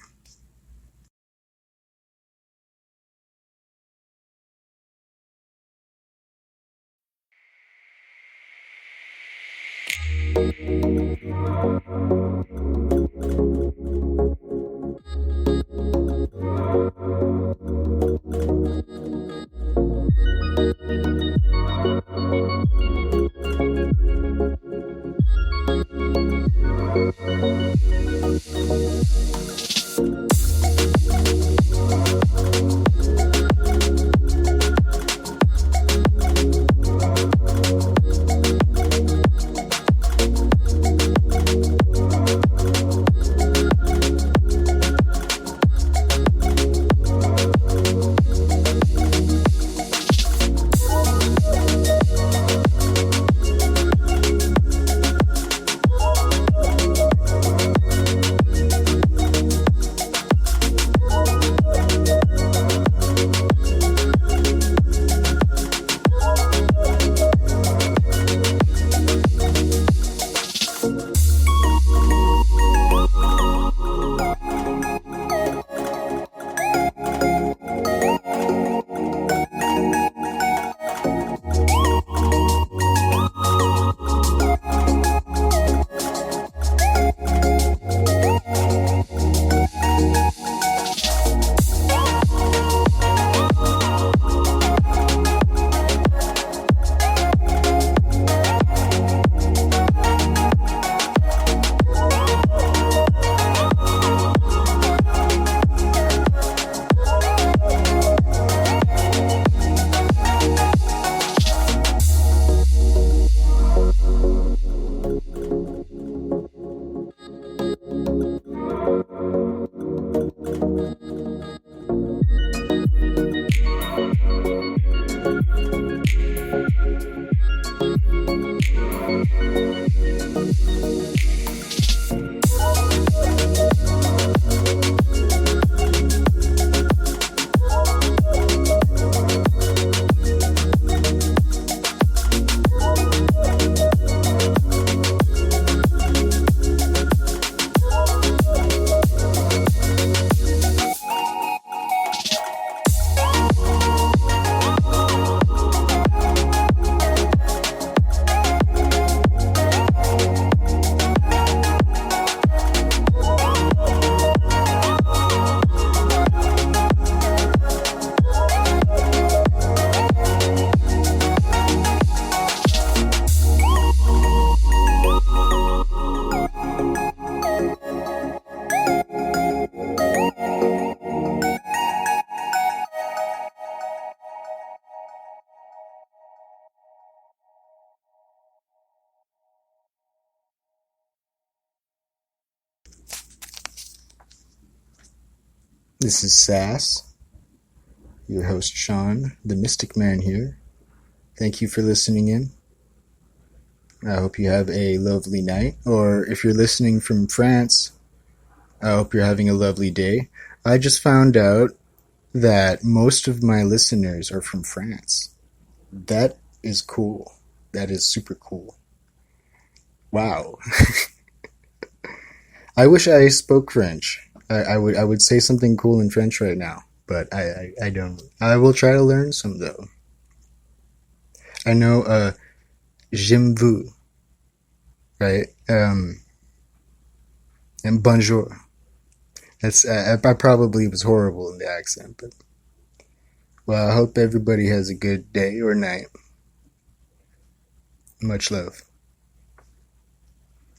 This is Sass, your host Sean, the Mystic Man here. Thank you for listening in. I hope you have a lovely night, or if you're listening from France, I hope you're having a lovely day. I just found out that most of my listeners are from France. That is cool. That is super cool. Wow. I wish I spoke French. I would say something cool in French right now, but I don't. I will try to learn some though. I know j'aime vous, right? And bonjour. That's I probably was horrible in the accent, but well, I hope everybody has a good day or night. Much love.